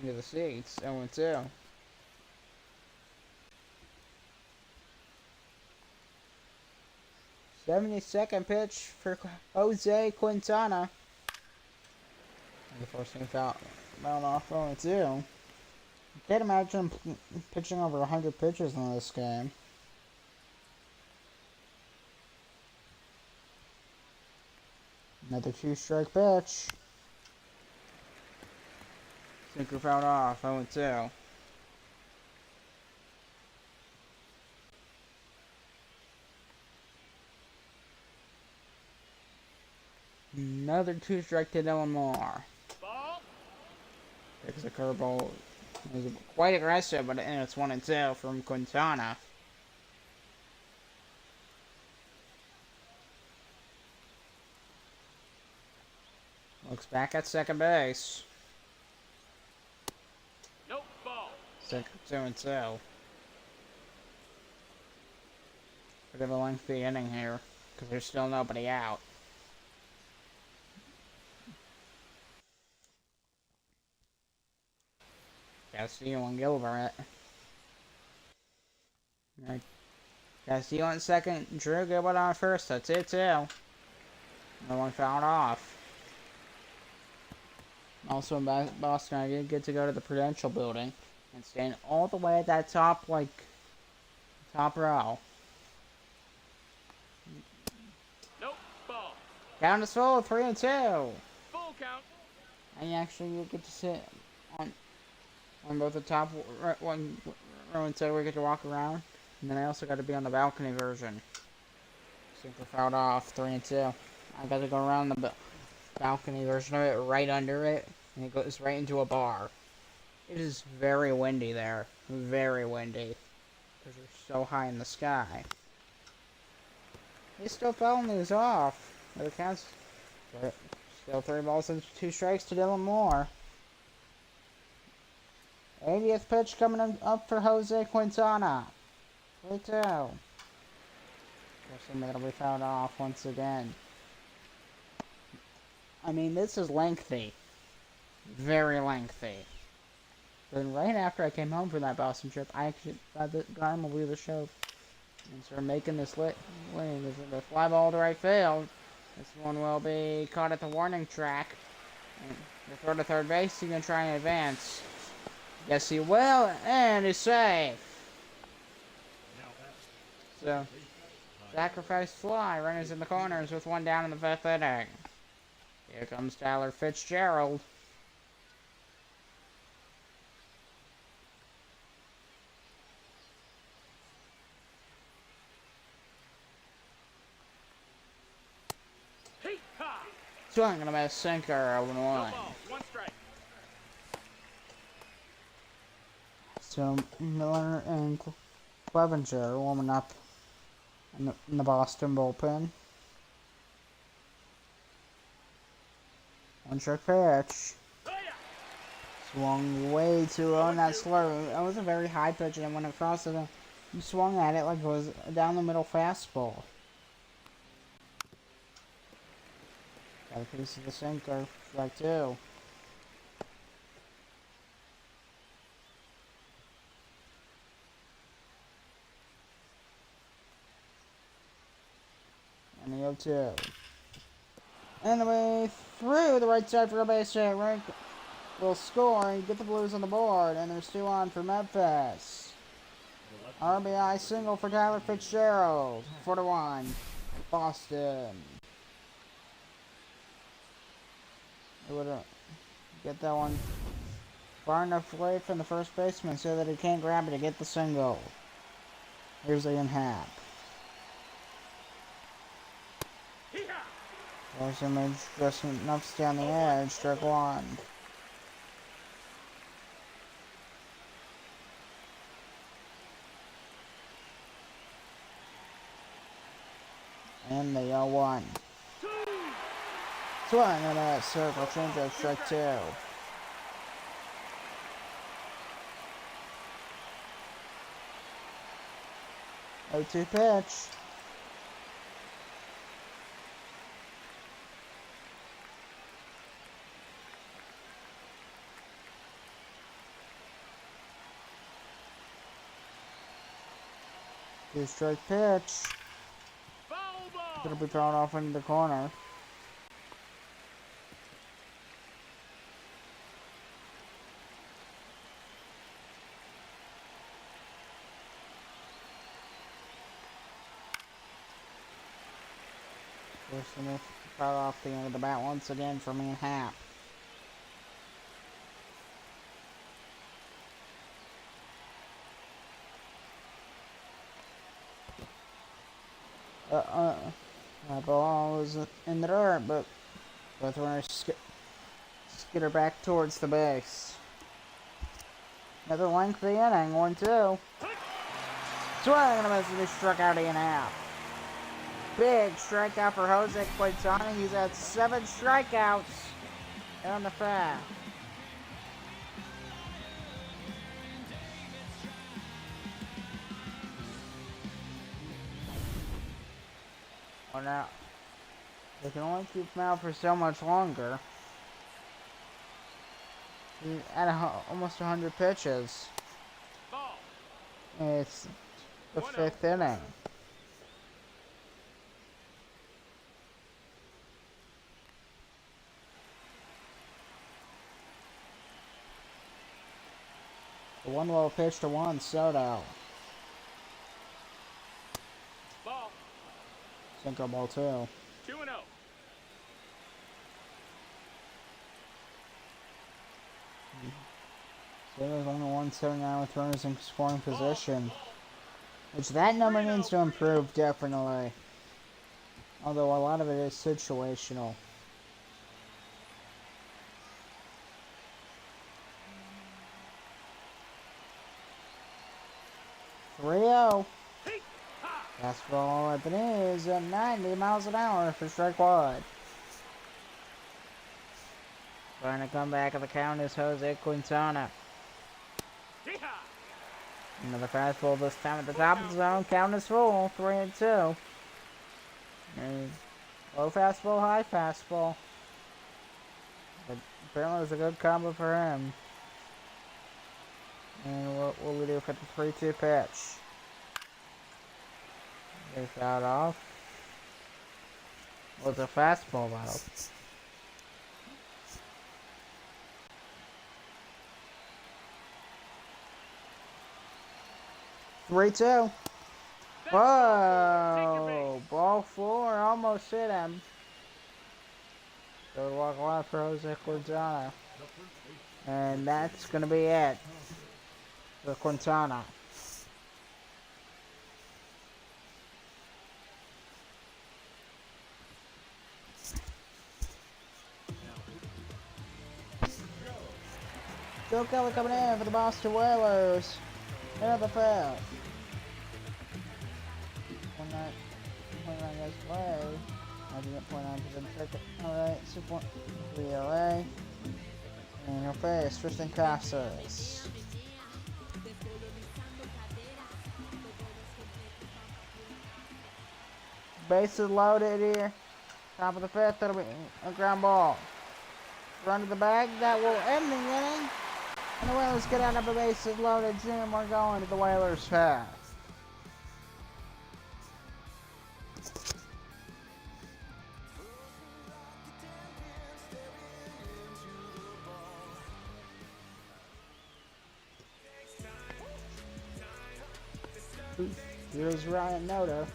the seats. 0-2. '72nd pitch for Jose Quintana. And the first thing fouled off 0-2. Can't imagine pitching over 100 pitches in this game. Another two-strike pitch. Sinker fouled off, 0-2. Another two-strike to Dylan Moore. Ball. Takes a curveball. It was quite aggressive, but it's 1-2 from Quintana. Looks back at second base. Nope. Ball. Second 2-2. Bit of a lengthy inning here, because there's still nobody out. Castillo and Gilbert. Castillo on second, Drew Gilbert on first, that's it too. No one fouled off. Also in Boston, I did get to go to the Prudential building and stand all the way at that top, top row. Nope. Ball. Count is full, 3-2. Full count. And you get to sit on both the top one row and so we get to walk around. And then I also got to be on the balcony version. Super fouled off, 3-2. I got to go around the balcony version of it, right under it, and it goes right into a bar. It is very windy there. Very windy. Because we're so high in the sky. He's still fouling these off. But it counts. Still 3 balls and 2 strikes to Dylan Moore. 80th pitch coming up for Jose Quintana. 3-2. Of course, it'll be fouled off once again. I mean, this is lengthy. Very lengthy. Then right after I came home from that Boston trip, I actually got him to leave the show and started making this lane. The fly ball to right field. This one will be caught at the warning track. And the throw to third base, he's going to try and advance. Yes, he will, and he's safe. So, sacrifice fly. Runners in the corners with one down in the fifth inning. Here comes Tyler Fitzgerald. Swing and a miss, sinker, 0-1. One strike. So Miller and Clevenger warming up in the Boston bullpen. One strike pitch. Swung way too low on that slurve. That was a very high pitch, and it went across the. He swung at it like it was a down the middle fastball. Got a piece of the sinker. Strike two. And the 0-2. And the way through the right side for a base hit. Rank will score and get the Blues on the board. And there's 2 on for Memphis. RBI single for Tyler Fitzgerald. 4-1. Boston. They would get that one far enough away from the first baseman so that he can't grab it to get the single. Here's Ian Happ. There's image just enough down the edge. Strike one. And the 0-1. Swing and a circle changeup, strike two. Oh, 2 pitch. Two strike pitch. It'll be thrown off into the corner. Smith cut off the end of the bat once again for me and Happ. That ball was in the dirt, but both runners skitter back towards the base. Another lengthy inning, 1-2. Swing and a miss, and he struck out Ian Happ. Big strikeout for Jose Quintana. He's had 7 strikeouts on the fact. Well, now, they can only keep him out for so much longer. He's at almost 100 pitches. It's the 5th inning. The 1-low pitch to Juan Soto. Ball. Sinker ball 2. 2-0. So there's only 179 with runners in scoring position. Which that number needs to improve, definitely. Although a lot of it is situational. 3-0. Fastball at the knees at 90 miles an hour for strike one. Trying to come back at the count is Jose Quintana. Another fastball this time at the top of the zone. Count is full. 3-2. Low fastball, high fastball. Apparently it was a good combo for him. And what will we do for the 3-2 pitch? They fouled off. Was a fastball though. 3-2. Whoa! Ball 4 almost hit him. So walk left for Jose Quintana. And that's going to be it for Quintana. Joe Kelly coming in for the Boston Whalers. Into the field. 29 guys play. I didn't point out to them. Alright, support VLA. And your face, Tristan Casas. Bases loaded here. Top of the 5th, that'll be a ground ball. Run to the bag, that will end the inning. And the Whalers get out of the bases loaded. Jim, we're going to the Whalers' path. Here's Ryan Noda.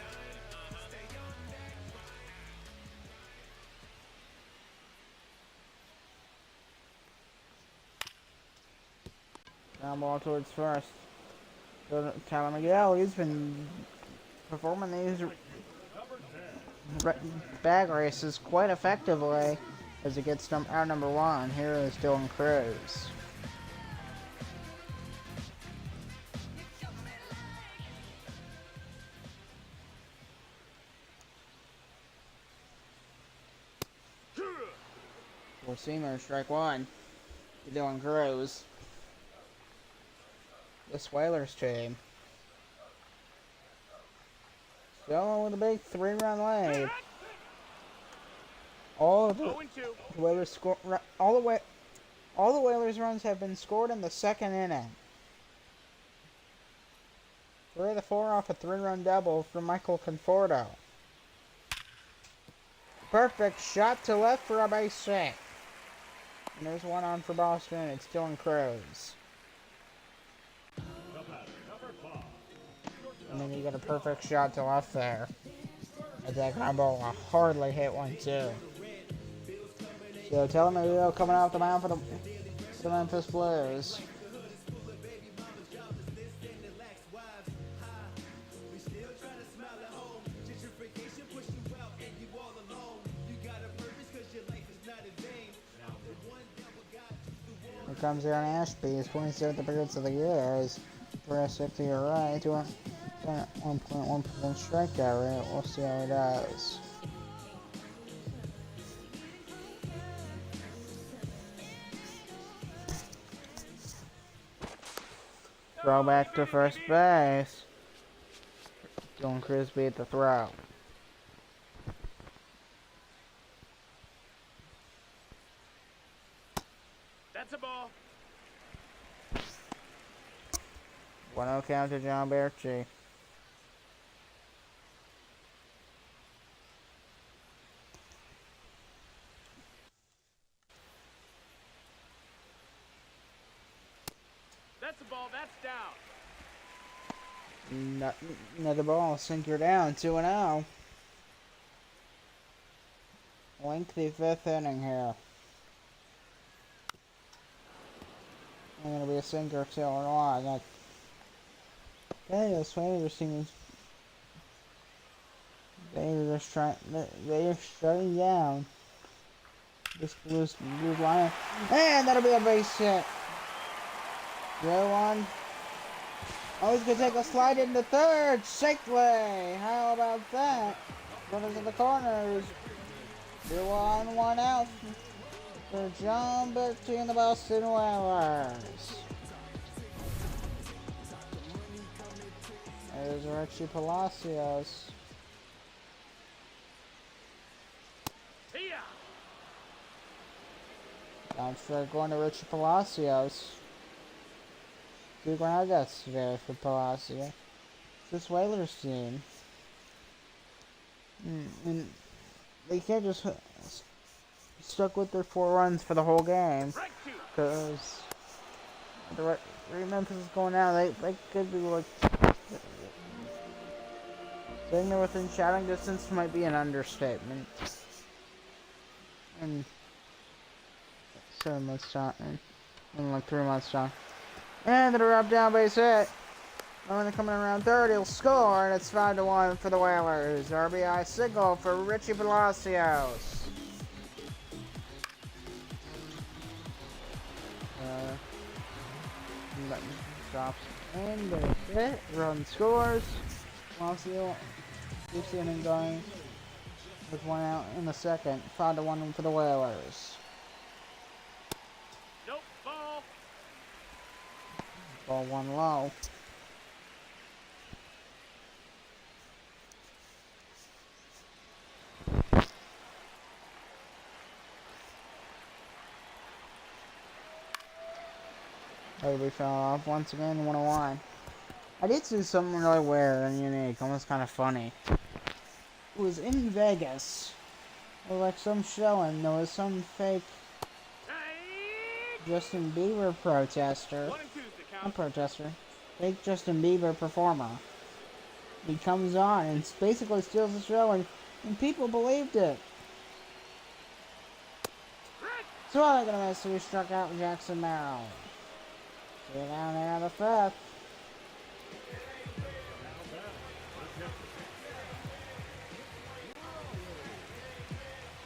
Ground ball towards first. Tyler Miguel, he's been performing these bag races quite effectively as he gets our number 1. Here is Dylan Cruz. Four-seamer, strike 1. Dylan Cruz. This Whalers team. Still with a big 3-run lead. All of the Whalers score. All the Whalers runs have been scored in the 2nd inning. 3 of the 4 off a 3-run double from Michael Conforto. Perfect shot to left for a base hit. And there's one on for Boston. It's Dylan Cruz. And then you get a perfect shot to left there. As that ground ball hardly hit one too. So Telemavio coming off the mound for the Memphis Blues. Here comes Aaron Ashby, his 27th appearance of the year. His first 50 right to a 1.1% strikeout rate. We'll see how he does. Throw back to first base. Dylan Cruz beat the throw. That's a ball. 1-0 count to John Berchi. That's a ball. That's down. Another ball, sinker down, 2-0. Lengthy 5th inning here. I'm gonna be a sinker till or not. Okay, this Whalers team is. They're just trying. They're shutting down this Blues line, and that'll be a base hit. 0-1. Oh, he's gonna take a slide into third safely. How about that? Runners in the corners. 2-1, 1 out for John Berti and the Boston Whalers. There's Richie Palacios. See ya. Time for going to Richie Palacios. Two groundouts today for Palacios. This Whalers team. And they can't just stuck with their 4 runs for the whole game. Because the way Memphis is going out, they could be like... Saying they're within shouting distance might be an understatement. And 7 months time. In like 3 months time. And the drop down base hit. And when they're coming around third, he'll score, and it's 5-1 for the Whalers. RBI single for Richie Palacios. Drops in, there's it. Run scores. Palacios keeps the inning going with 1 out in the second. 5-1 for the Whalers. Nope, ball. Ball 1 low. We fell off once again, 101. I did see something really weird and unique, almost kind of funny. It was in Vegas. It was like some show, and there was some fake Justin Bieber protester. Not protester. Fake Justin Bieber performer. He comes on and basically steals the show, and people believed it. So I'm gonna miss, we struck out Jackson Merrill. See you down there on the 5th.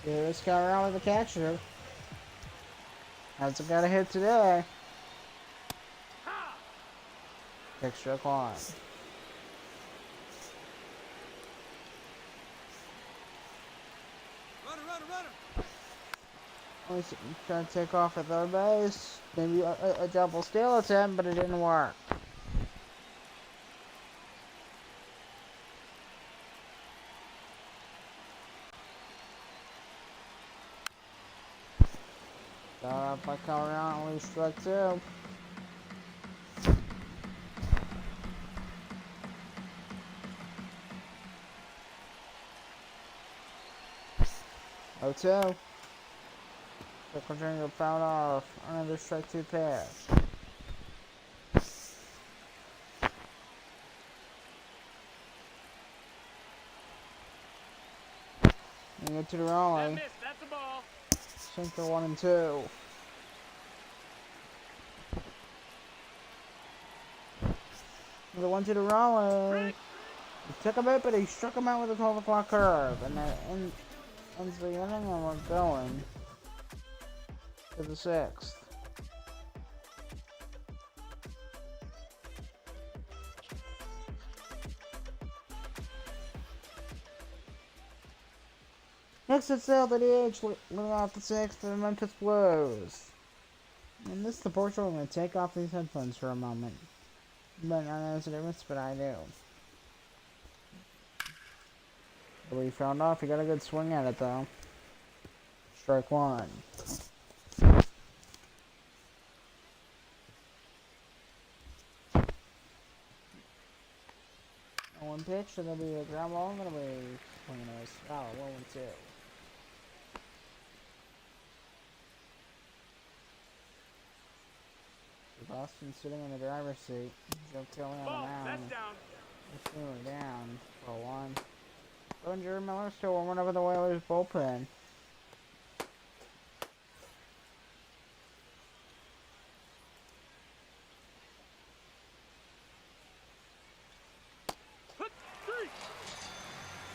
Here's Carrelli, the catcher. Hasn't got a hit today. Extra line. Runner. Trying to take off at third base. Maybe a double steal attempt, but it didn't work. Got up by Colorado, only strike 2. Oh, 2. Pickle Jr. fouled off. Another strike 2 pass. You get to the Raleigh. That's a ball. Sink for 1 and 2. The 1 to the Raleigh. He took a bit, but he struck him out with a 12 o'clock curve. And that ends the inning, and we're going to the 6th. Next it's Sale to the DH, leading off the 6th for the Memphis Blues. And this is the portion where I'm going to take off these headphones for a moment. But not knows the difference, but I do. But he found off, he got a good swing at it though. Strike 1. One pitch, and there'll be a ground ball, and it'll be swinging us. Oh, 1 and 2. Boston sitting in the driver's seat. Joe Kelly on the mound. That's down. We're down for 1. And Jerry Miller still warming up in the Whalers bullpen.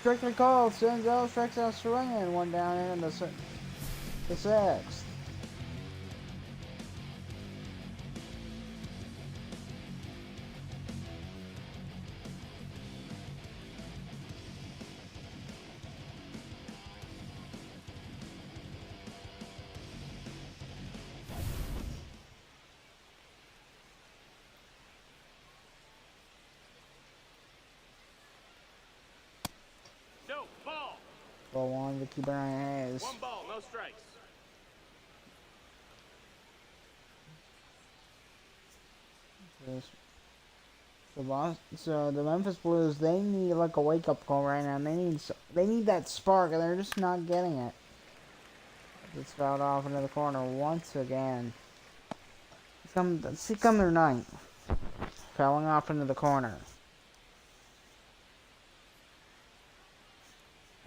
Strictly called. Senzel strikes out swinging. 1 down in the 6th. No, ball. Ball 1, Vicky Brian Hayes. 1 ball, no strikes. So the Memphis Blues, they need like a wake up call right now. They need that spark, and they're just not getting it. It's fouled off into the corner once again. See come their ninth, fouling off into the corner,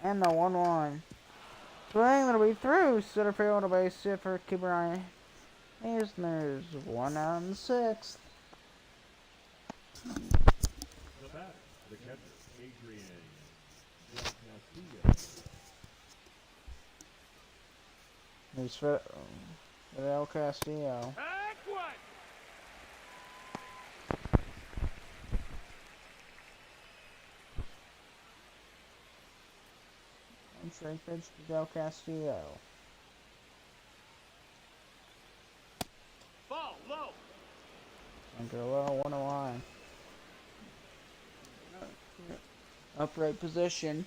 and the 1-1. Swing that'll be through center field, a base hit for keeper Ryan. There's 1 out in the 6th. The batter, the catcher, Adrian Castillo. There's Fidel Castillo. Heck what? And straight pitch to Del Castillo. Ball low. Under low, 1-1. Upright position.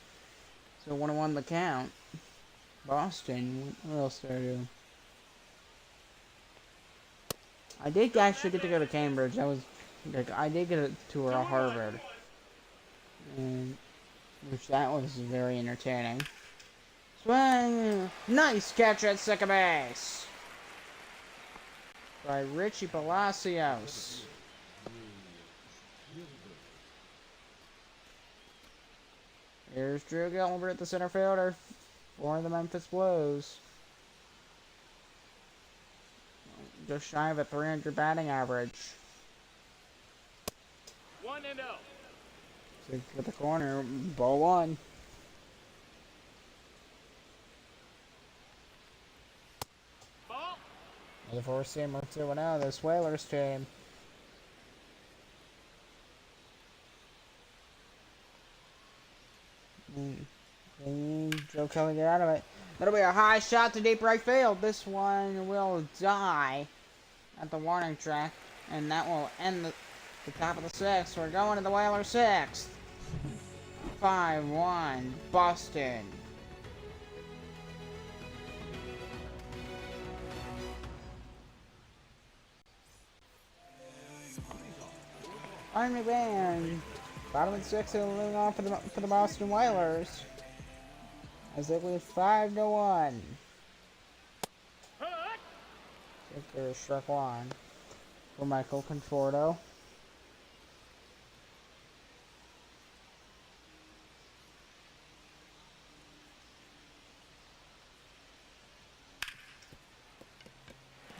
So 1-1 the count. Boston, what else did I do? I did actually get to go to Cambridge. I did get a tour of Harvard. And that was very entertaining. Swing! Nice catch at second base by Richie Palacios. Here's Drew Gilbert, the center fielder for the Memphis Blues. Just shy of a 300 batting average. 1-0. So for the corner, ball 1. Ball. The 4-seamer 2-0, this Whalers team. Joe Kelly get out of it. That'll be a high shot to deep right field. This one will die at the warning track, and that will end the top of the 6th. We're going to the Whalers 6th. 5-1 Boston. Iron McMahon, bottom of the 6th, moving on for the Boston Whalers, as they lead 5-1. If there's struck 1 for Michael Conforto.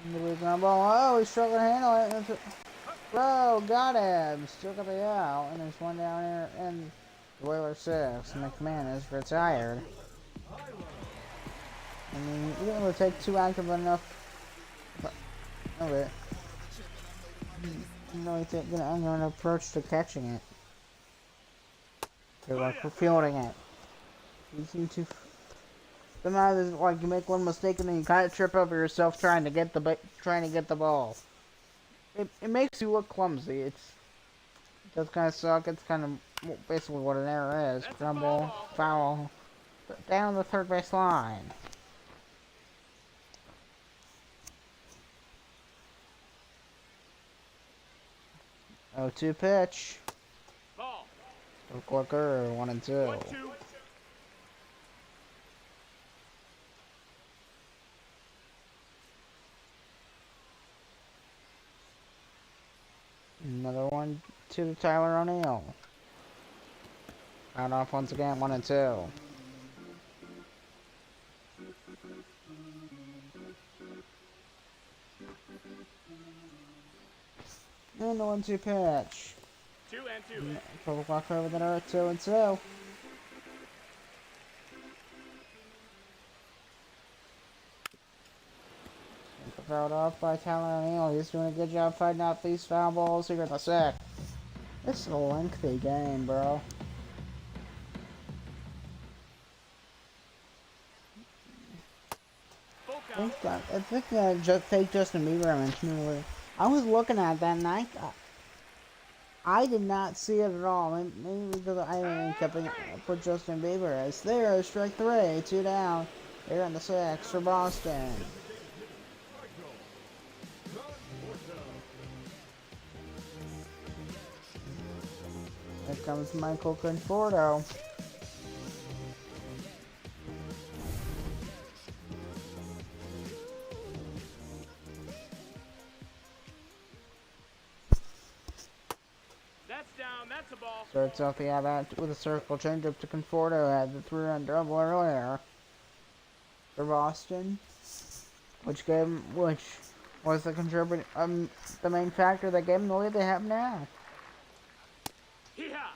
And the weak on ball. Oh, he's struggling to handle it. Bro, got him. Still got the out, and there's one down here in the Whaler 6. McMahon is retired. I mean, even though it would take 2 active enough. Okay. I'm going to approach to catching it. They're like fielding it. You seem to. Sometimes like you make one mistake and then you kind of trip over yourself trying to get the ball. It makes you look clumsy. It does kind of suck. It's kind of basically what an error is. Crumble, foul, down the third base line. 0-2 pitch. Ball. Quicker, 1-2. 1-2. Another 1-2 to Tyler O'Neill. Out off once again, 1-2. And the 1-2 pitch. 2-2. Pull walk over the net, 2-2. Fouled off by Tyler O'Neill. He's doing a good job fighting off these foul balls here in the 6th. This is a lengthy game, bro. I think that fake Justin Bieber I mentioned earlier. I was looking at that and I did not see it at all. Maybe because I didn't keep it put Justin Bieber as there. Strike 3, 2 down. Here in the 6th for Boston. Here comes Michael Conforto. That's down. That's a ball. Starts off the at-bat with a circle changeup to Conforto. Had the three-run double earlier for Boston, which was the main factor that gave them the lead they have now. Hee-haw!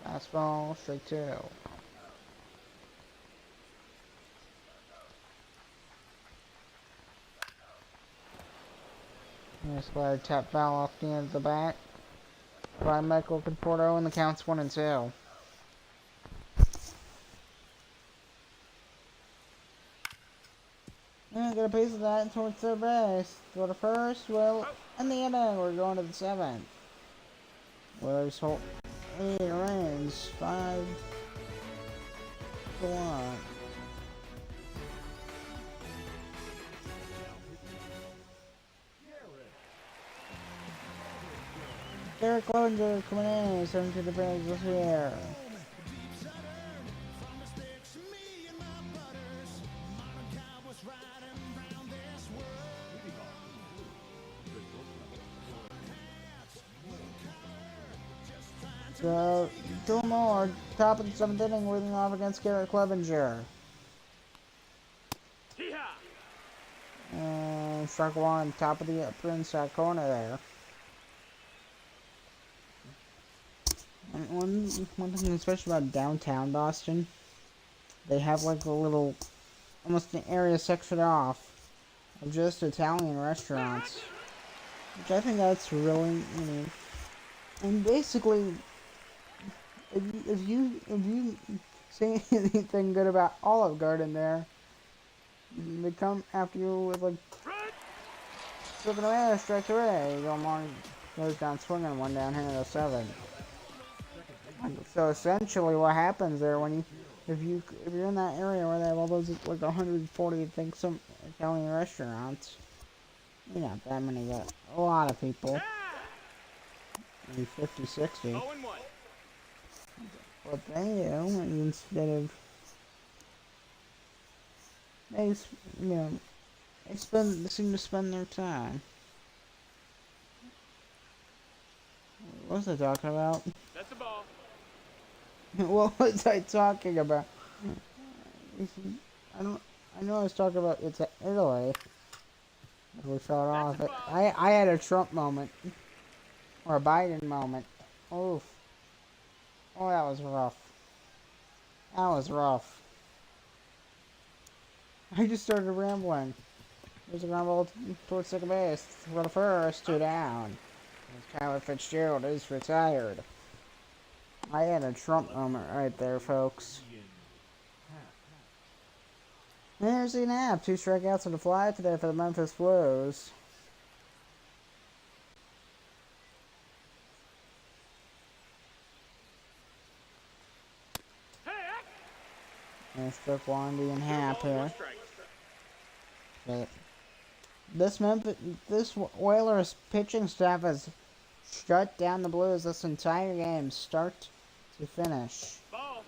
Fastball, straight two. Nice slider tap foul off the end of the bat by Michael Conforto, and the count's 1-2. And get a piece of that towards third base. Go to first, well, in the inning, we're going to the 7th. Where's Holt? It remains 5-1. Derek Cloninger coming in, sent to the Braves this year. So, two more. Top of the 7th inning, leading off against Garrett Clevenger. Hee-haw! And strike one, top of the upper inside corner there. And one thing especially about downtown Boston, they have like a little, almost an area sectioned off of just Italian restaurants, which I think that's really neat. And basically, if you say anything good about Olive Garden there, they come after you with like flipping away, strike three. Goes down swinging, one down here in the 7th. So essentially, what happens there if you're in that area where they have all those like 140, I think, some Italian restaurants, not that many, but a lot of people, maybe 50, 60. 0-1. What they do instead of they seem to spend their time. What was I talking about? That's a ball. What was I talking about? I know I was talking about it's Italy. We fell off. I had a Trump moment. Or a Biden moment. Oof. Oh, that was rough. That was rough. I just started rambling. There's a ground ball towards second base. For the first, 2 down. Tyler Fitzgerald is retired. I had a Trump moment right there, folks. And there's Ian Happ. 2 strikeouts and a fly today for the Memphis Blues. And struck one to Ian Happ here. But this Oilers pitching staff has shut down the Blues this entire game, start to finish. Ball.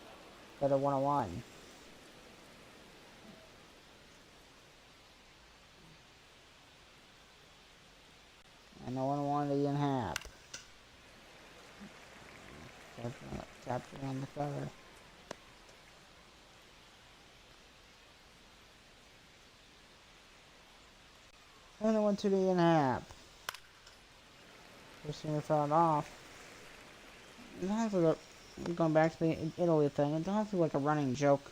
At a 1-1. And a 1-1 to Ian Happ. Capture on the cover. And the 1-2 to Ian Happ. First thing we found off. It has like going back to the Italy thing. It has like a running joke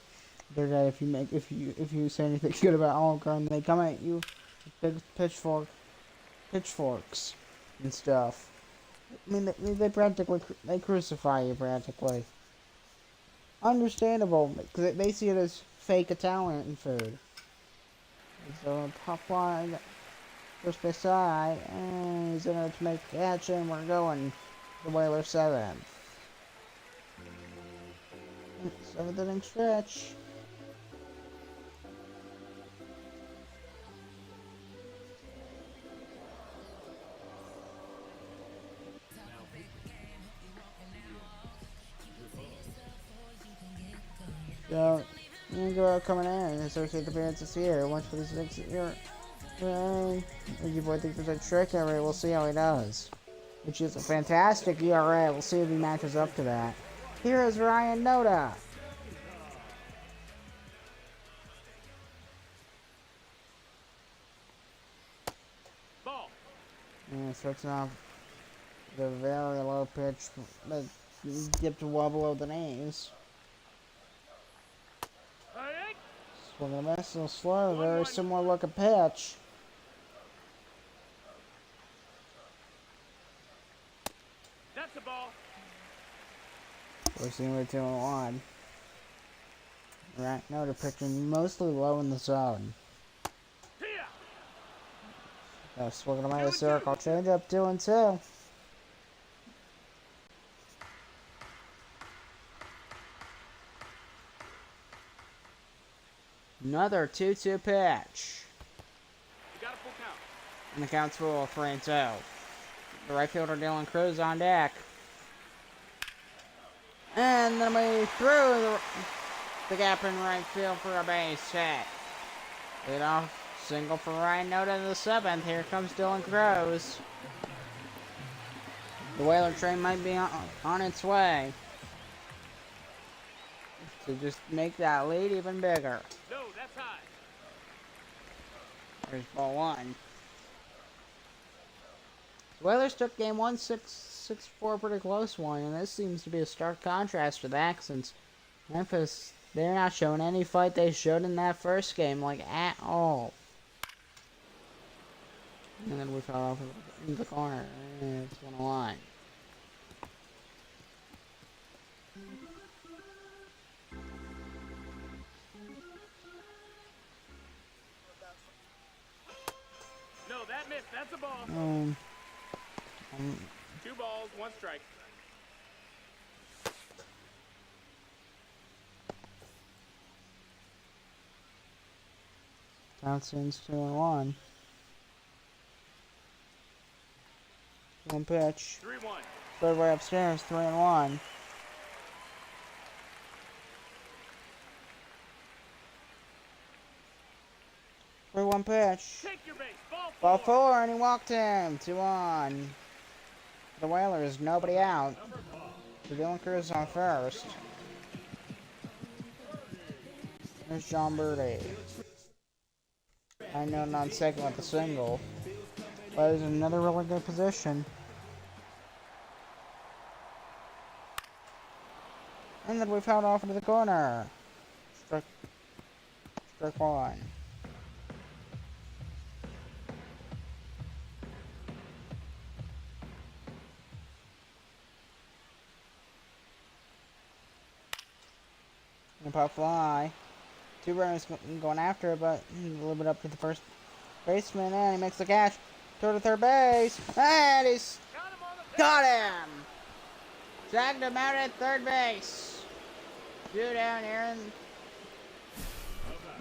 the other day. If you say anything good about Olive Garden, they come at you with big pitchforks and stuff. I mean, they crucify you practically. Understandable, because they see it as fake Italian food. So pop line, first base side, and he's in it to make a catch, and we're going the Whalers 7th. 7th inning stretch. So, you go out coming in and associate appearances here. 146 here. Your boy thinks there's a trick rate. We'll see how he does. Which is a fantastic ERA. We'll see if he matches up to that. Here is Ryan Noda. Ball. And starts off the very low pitch, but dipped well below the knees. Swing and a miss, a little slow, very similar looking pitch. That's a ball. We're seeing we're 2-1. Right, no, they're pitching mostly low in the zone. Swing and a miss, circle, change up 2-2. Another 2-2 pitch. You got a full count. And the count's full, 3-2. The right fielder Dylan Cruz on deck. And then we threw the gap in right field for a base hit. Lead off single for Ryan Noda in the 7th. Here comes Dylan Cruz. The Whaler train might be on its way to just make that lead even bigger. No, that's high. There's ball 1. The Whalers took game 1 6-4, pretty close one, and this seems to be a stark contrast to that since Memphis, they're not showing any fight they showed in that first game, like at all. And then we fell off in the corner. It's 1-1. No, that missed. That's a ball. 2 balls, 1 strike. Townsend's 2-1. 1 pitch. 3-1. Third way upstairs, 3-1. For 1 pitch. Take your base. Ball 4, and he walked him. 2-1. The Whalers, nobody out. So Dylan Cruz on first. There's John Birdie. I know on second with the single. But there's another really good position. And then we've held off into the corner. Strike 1. And pop fly. 2 runners going after it, but a little bit up to the first baseman, and he makes the catch. Throw to third base, and he's got him! Dragged him out at third base. 2 down here in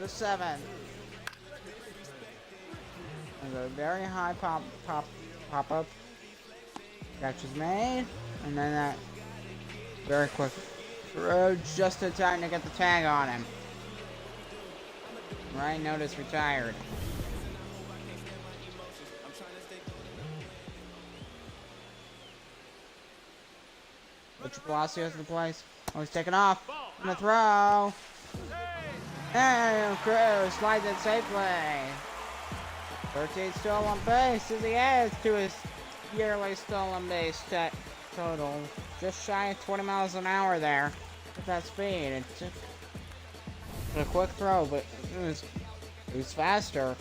the 7th. And a very high pop up. Catch is made, and then that very quick throw just in time to get the tag on him. Ryan Noda's retired. Richard Palacios in the place. Oh, he's taking off. And the throw. And Cruz slides it safely. 13 still on base as he adds to his yearly stolen base total. Just shy of 20 miles an hour there with that speed. It took a quick throw, but it was faster.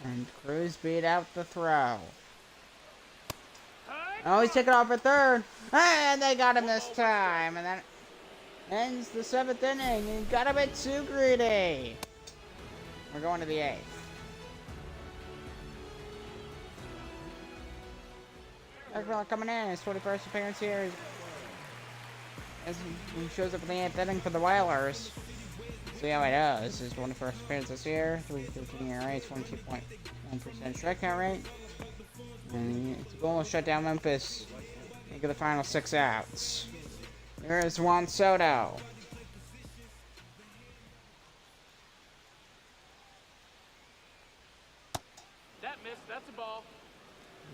And Cruz beat out the throw. Oh, he's taking off at third. And they got him this time. And that ends the 7th inning. He got a bit too greedy. We're going to the 8th. Eric coming in. His 21st appearance here. As he shows up in the 8th inning for the Whalers. See how he does. His 21st appearance this year. 3.13 ERA, 22.1% strikeout rate. And it's a goal to shut down Memphis. Make it the final 6 outs. Here is Juan Soto.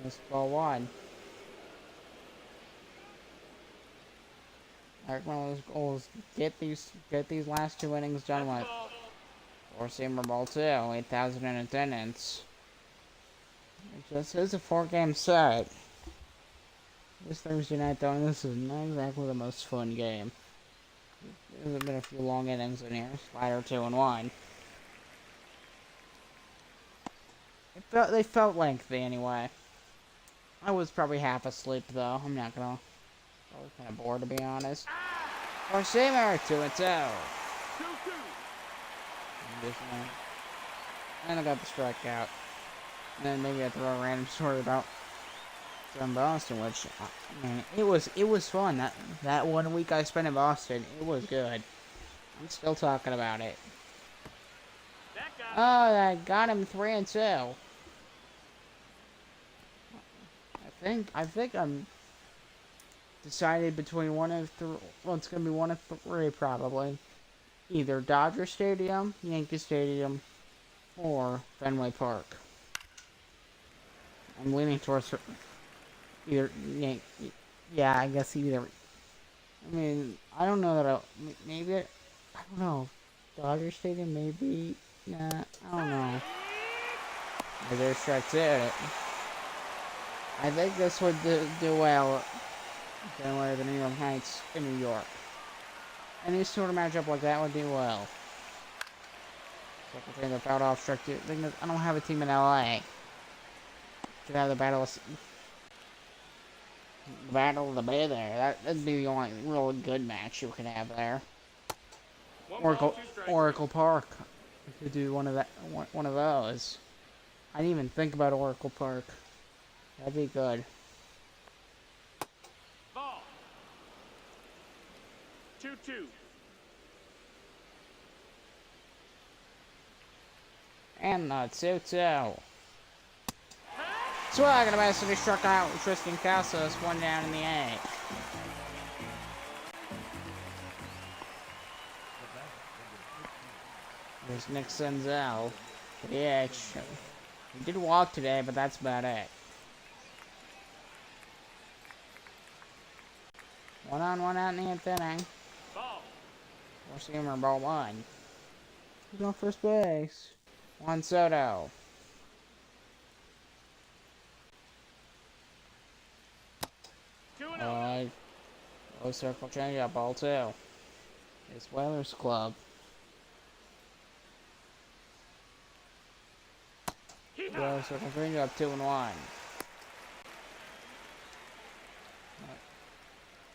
Missed ball one. Eric Miller's goals get these last two innings done with. Four-seamer ball two, 8,000 in attendance. This is a 4-game set. This Thursday night though, this is not exactly the most fun game. There's been a few long innings in here. Slider 2 and 1. They felt lengthy anyway. I was probably half asleep though. I'm not gonna. I was kind of bored to be honest. Four-seamer 2 and 2. 2-2. And I got the strikeout. And then maybe I throw a random story about from Boston, which man, it was fun. That 1 week I spent in Boston, it was good. I'm still talking about it. That got him 3 and 2. I think I'm decided between one of three. Well, it's gonna be one of three probably. Either Dodger Stadium, Yankee Stadium, or Fenway Park. I'm leaning towards either. Yeah, I guess either. I mean, I don't know that maybe. I don't know. Dodger Stadium, maybe. Nah, I don't know. Maybe there's strikes at it. I think this would do well. Fenway, the New York Knights in New York. Any sort of matchup like that would do well. Second thing, the fouled off strike two. I don't have a team in LA. Could have the battle of the Bay there. That'd be the only real good match you could have there. Oracle Park. We could do one of those. I didn't even think about Oracle Park. That'd be good. Ball. 2-2. And the 2-2. Swag and a miss, and he struck out Tristan Casas, 1 down in the 8th. There's Nick Senzel. Yeah, he did walk today, but that's about it. 1-on-1 out in the 8th inning. Four-seamer ball 1. He's on first base. Juan Soto. Low circle changeup, ball 2. It's Whalers Club. Low circle changeup, 2 and 1.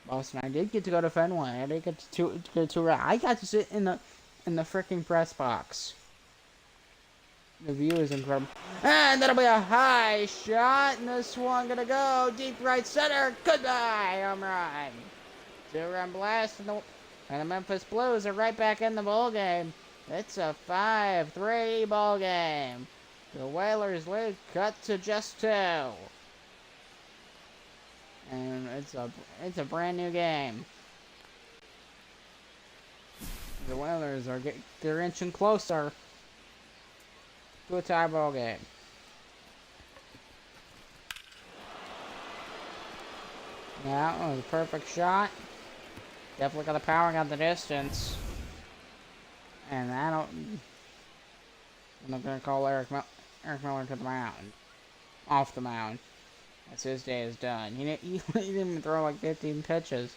Boston, I did get to go to Fenway. I did get to I got to sit in the freaking press box. The view is incredible. And that'll be a high shot, and this one gonna go deep right center. Goodbye, home run. 2-run blast, and the Memphis Blues are right back in the ball game. It's a 5-3 ball game. The Whalers lead cut to just 2. And it's a brand new game. The Whalers they're inching closer to a tie ball game. Yeah, it was a perfect shot. Definitely got the power, got the distance. And I'm not gonna call Eric Miller to the mound. Off the mound. As his day is done. He didn't even throw like 15 pitches.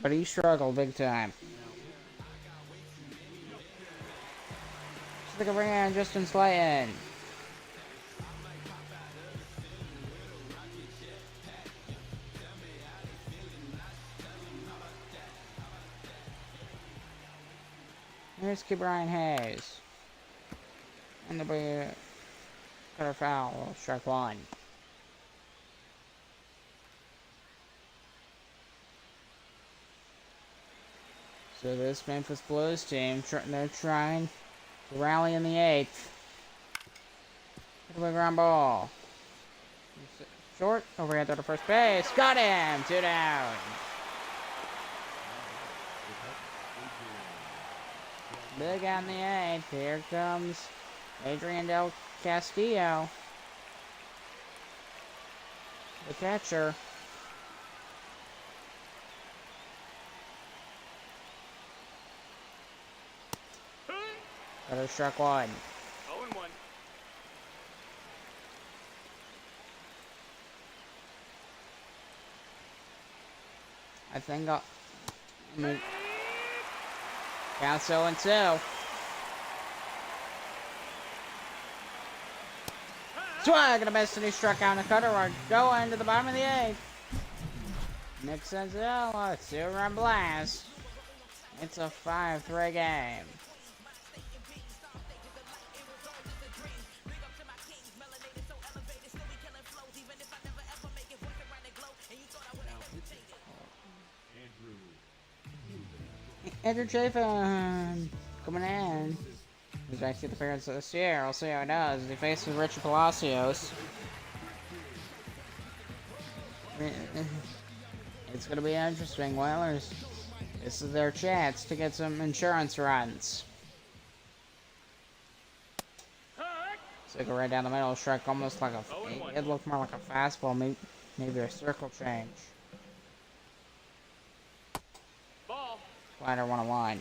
But he struggled big time. Let's look at bring on Justin Slayton. Here's Brian Hayes. And there'll be a cutter foul, strike 1. So this Memphis Blues team, they're trying to rally in the 8th. Hit a ground ball. Short, overhead to the first base. Got him! 2 down. Big on the 8th. Here comes Adrian Del Castillo. The catcher. Better struck one. 0-1. I think I'll... I mean... Counts 0-2. Swag and a miss, and he struck out in the cutter. We're going to the bottom of the 8th. Nick Senzel, a 2-run blast. It's a 5-3 game. Andrew Chafin coming in. He's back to the parents this year. I'll see how he does. He faces Richard Palacios. It's going to be interesting. Whalers, this is their chance to get some insurance runs. Single right down the middle, strike almost like a... It looked more like a fastball, maybe a circle change. Ball. Slider 1-1.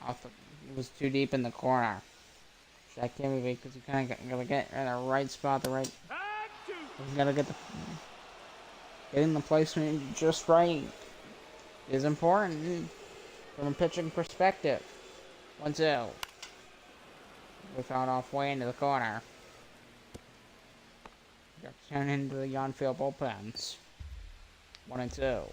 It was too deep in the corner. That can't be because you kind of gotta get in the right spot, the right... You gotta get getting the placement just right is important from a pitching perspective. 1-2. We found off way into the corner. Got turned into the on-field bullpens. 1-2.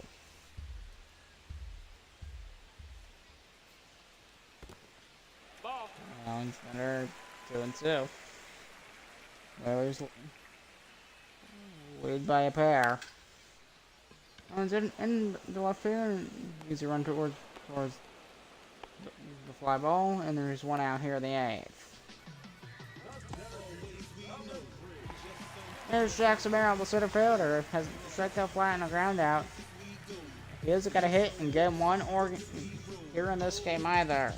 Ball. Rounds under 2-2. Whalers lead by a pair. Runs in the left field. He's a run towards the fly ball, and there's one out here in the 8th. There's Jackson Merrill, the center fielder, has struck out flat and a ground out. He hasn't got a hit in game 1 or here in this game either.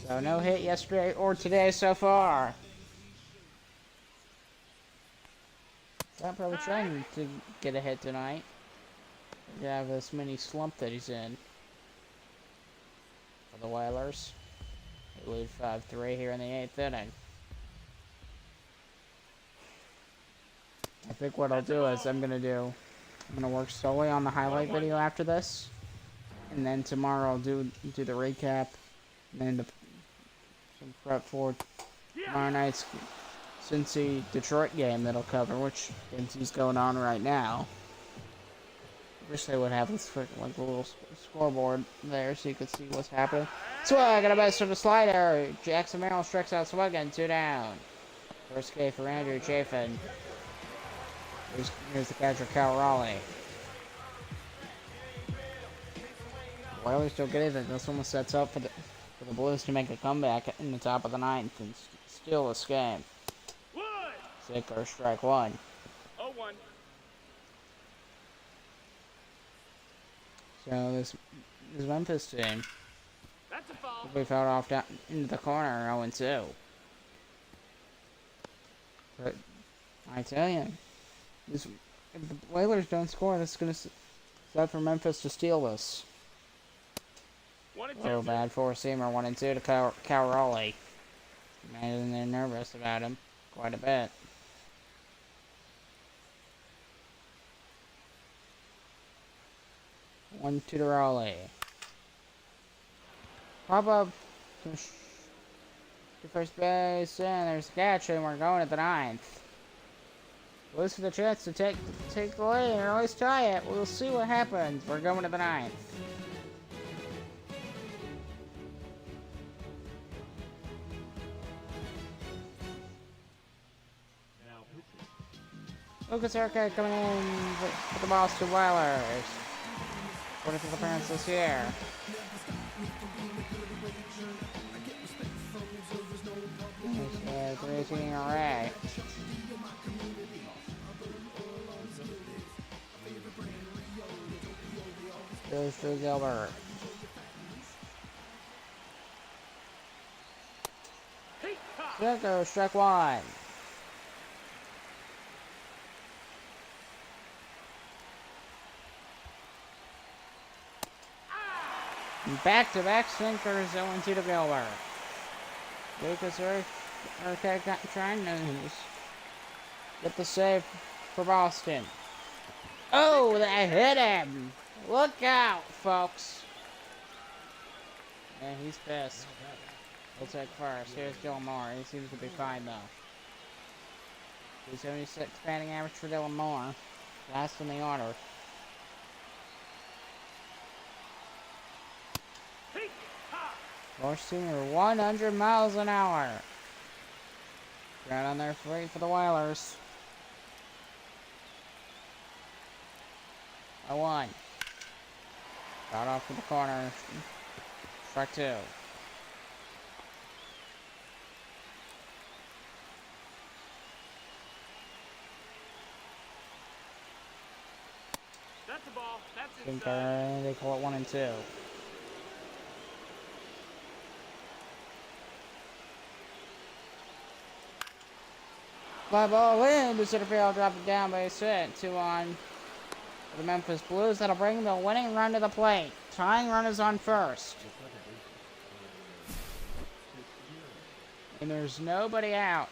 So no hit yesterday or today so far. Not probably trying to get a hit tonight. To have this mini slump that he's in. For the Whalers. They lead 5-3 here in the 8th inning. I think what I'll do is I'm gonna work solely on the highlight video after this, and then tomorrow I'll do the recap, and then some prep for tomorrow night's Cincy Detroit game that'll cover, which Cincy's going on right now. Wish they would have this like a little scoreboard there so you could see what's happening. Swag got a best of the slider. Jackson Merrill strikes out Swag, 2 down. First K for Andrew Chafin. Here's the catcher, Cal Raleigh. Whalers don't get it. This one sets up for the Blues to make a comeback in the top of the 9th and steal this game. Sicker, strike 1. 0-1. So this Memphis team, That's a foul. we fouled off down into the corner, 0-2. But I tell you, if the Whalers don't score, this is going to set for Memphis to steal this. 1-2. Oh, bad four-seamer, 1-2 to Cal Raleigh. Imagine they're nervous about him quite a bit. One to Raleigh. Pop up to first base, and there's a catch, and we're going at the 9th. Blues for the chance to take the lead, or at least tie it. We'll see what happens. We're going to the 9th. Lucas Arquette coming in for the Boston Whalers. According to the parents this year. There's 3-18 array. Goes to Gilbert. There goes strike 1. Back-to-back sinkers 0-2 to Gilbert. Lucas trying to get the save for Boston. Oh, that hit him! Look out, folks. Yeah, he's pissed. We'll take first. Here's Gilmore. He seems to be fine, though. 276 batting average for Dylan Moore. Last in the order. Moore Sr. 100 miles an hour. Right on their feet for the Whalers. 0-1. Got off to the corner. Strike 2. That's a ball. That's inside. They call it 1-2. Fly ball in to center field, drop it down, base hit. 2-on for the Memphis Blues. That'll bring the winning run to the plate. Tying run is on first. And there's nobody out.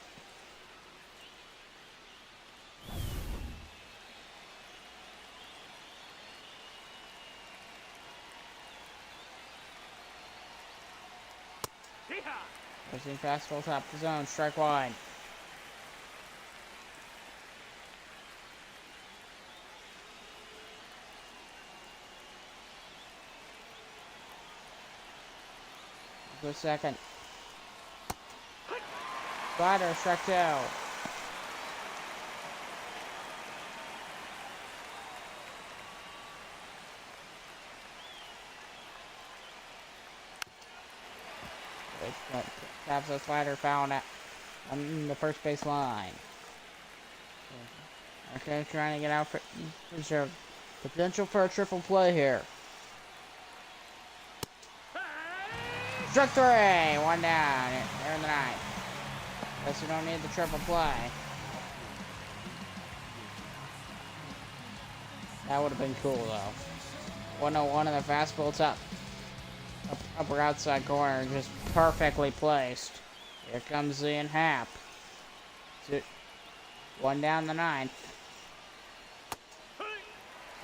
Pushing fastball top the zone, strike wide. Go second. Slider, strike 2. Taps the slider foul on the first base line. Okay, trying to get out for sure. Potential for a triple play here. Struck 3, 1 down. Here in the ninth. Guess we don't need the triple play. That would have been cool though. 101 and the fastball top. Upper outside corner, just perfectly placed. Here comes Ian Happ. 1 down the ninth.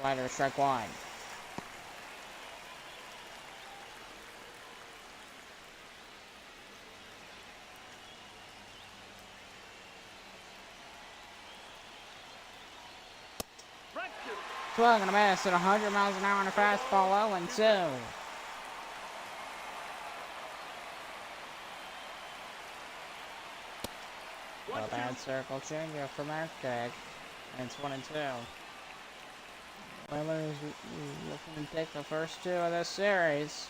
Slider, strike 1. Swung and a miss at 100 miles an hour on a fastball, 0-2. A bad circle changeup from Arctic. And it's 1-2. Whalers looking to take the first 2 of this series.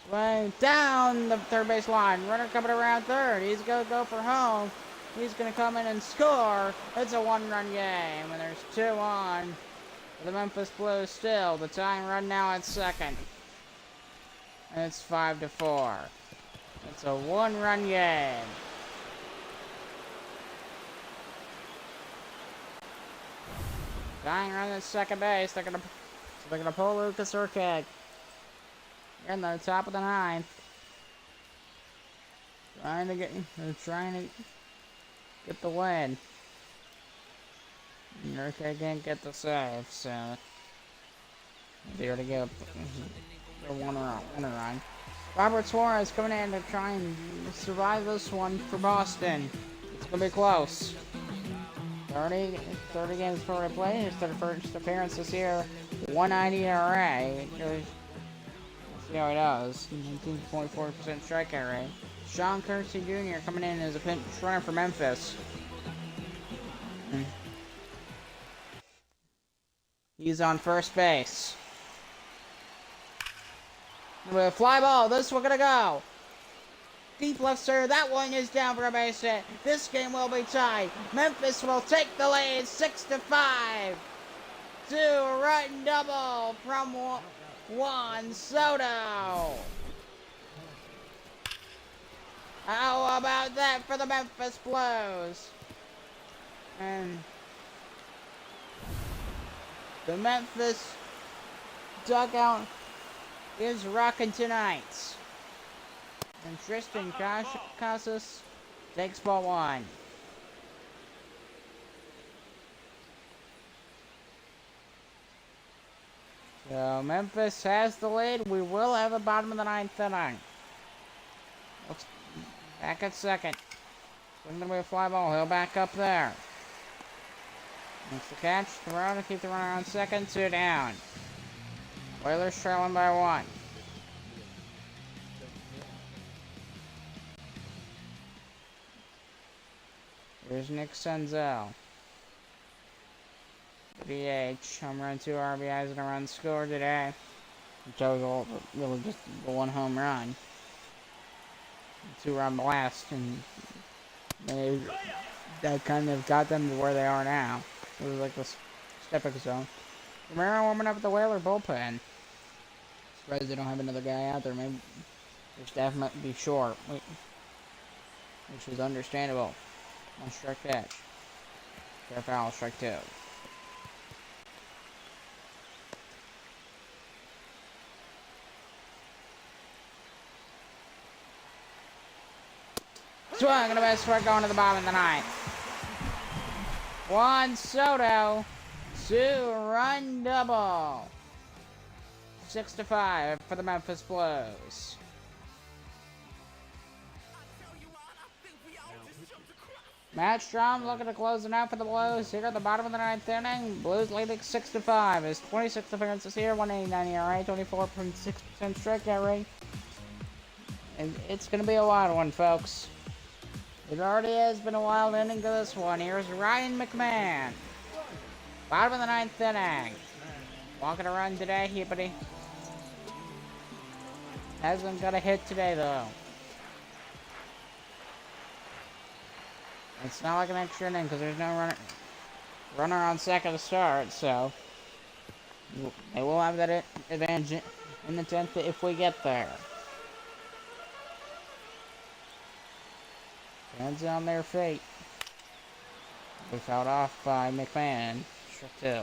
Swing down the third base line. Runner coming around third. He's going to go for home. He's going to come in and score. It's a 1-run game. And there's 2 on for the Memphis Blues still. The tying run now at second. And it's 5-4. It's a 1-run game. Tying run at second base. They're gonna pull Lucas Urquhart in the top of the ninth. Trying to get the win. Urquhart can't get the save, so they already get a 1-run. Robert Suarez coming in to try and survive this one for Boston. It's going to be close. 30 games before we play. His 31st appearance this year. 190 ERA. Let's see how he does. 19.4% strikeout rate. Sean Kersey Jr. coming in as a pinch runner for Memphis. He's on first base. With a fly ball, this one gonna go. Deep left center, that one is down for a base hit. This game will be tied. Memphis will take the lead 6-5. 2-run double from Juan Soto. How about that for the Memphis Blues? And the Memphis dugout is rocking tonight. And Tristan Casas takes ball 1. So Memphis has the lead. We will have a bottom of the 9th inning. Looks back at second. It's going to be a fly ball. He'll back up there. Makes the catch. Throw to keep the runner on second. 2 down. Whalers trailing by 1. Here's Nick Senzel. DH, home run, 2 RBIs, and a run scored today. Which was really just the 1 home run. 2-run blast, and that kind of got them to where they are now. It was like this stepping zone. Romero warming up at the Whaler bullpen. Surprised they don't have another guy out there. Maybe their staff might be short, which is understandable. 1 strike catch. Fair foul, strike 2. Swing and a miss for going to the bottom of the 9th. 1 Soto, 2-run double. 6-5 for the Memphis Blues. Matt Strom looking to close it out for the Blues here at the bottom of the 9th inning. Blues leading 6-5. His 26 appearances here, 189 ERA, 24.6% strikeout rate. And it's going to be a wild one, folks. It already has been a wild ending to this one. Here's Ryan McMahon. Bottom of the 9th inning. Walking a run today, but he hasn't got a hit today, though. It's not like an extra inning because there's no runner on second to start, so they will have that advantage in the 10th if we get there. Hands on their fate. We fouled off by McMahon. Strike 2.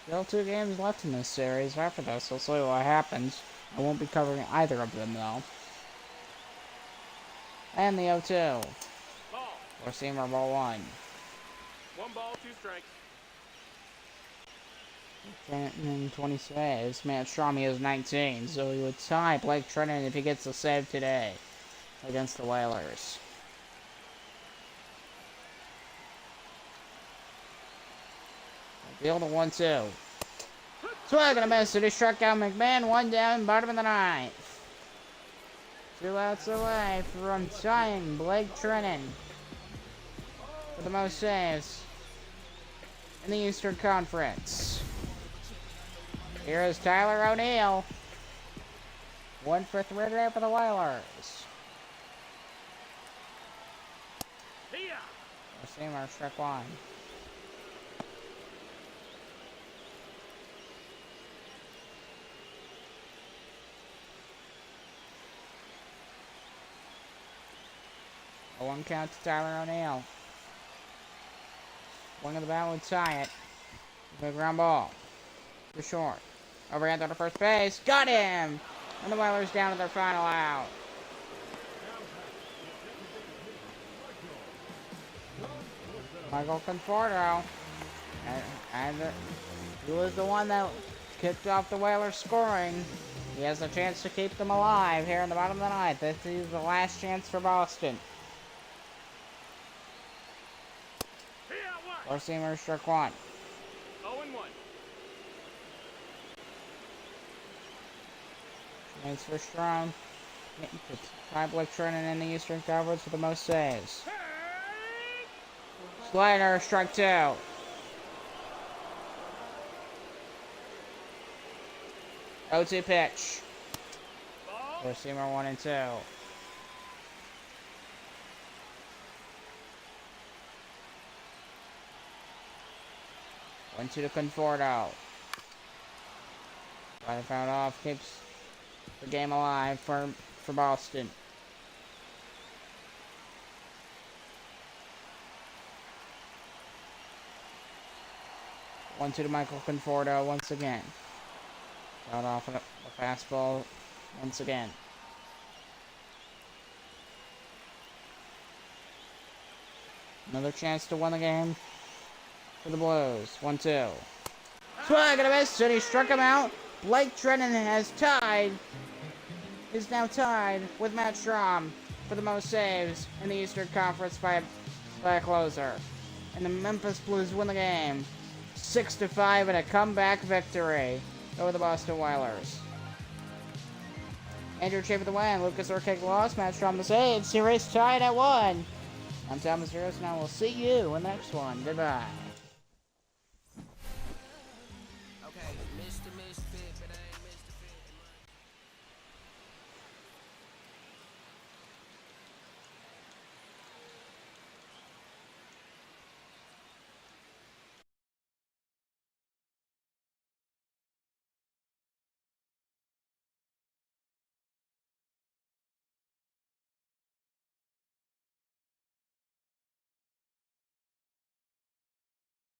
Still 2 games left in this series. After this, we'll see what happens. I won't be covering either of them, though. And the 0-2. Four-seamer, ball 1. 1 ball, 2 strikes. Trenton 20 saves. Matt Strom has 19, so he would tie Blake Trenton if he gets a save today against the Whalers. Field a 1-2. Swing and a miss. He struck out McMahon. 1 down, bottom of the 9th. 2 outs away from tying Blake Trenton for the most saves in the Eastern Conference. Here is Tyler O'Neill. 1 for 3 today for the Whalers. Seamer, strike 1. A 1 count to Tyler O'Neill. Swing of the bat would tie it. Big ground ball. For short. Overhand to first base. Got him! And the Whalers down to their final out. Michael Conforto. And he was the one that kicked off the Whalers scoring. He has a chance to keep them alive here in the bottom of the 9th. This is the last chance for Boston. Four-seamer, strike 1. 0-1. Thanks for Strong. Tie Blake Trenton in the Eastern Conference with the most saves. Slider, strike 2. 0-2 pitch. Four-seamer 1 and 2. 1-2 to Conforto. Got it fouled off, keeps the game alive for Boston. 1-2 to Michael Conforto once again. Got off a fastball once again. Another chance to win the game for the Blues. 1-2. Swing and a miss, and he struck him out. Blake Drennan is now tied with Matt Strom for the most saves in the Eastern Conference by a closer. And the Memphis Blues win the game 6-5 in a comeback victory over the Boston Whalers. Andrew Chafe with the win, Lucas Orcake lost, Matt Strom the save, series tied at 1. I'm Thomas Harris, and I will see you in the next one. Goodbye.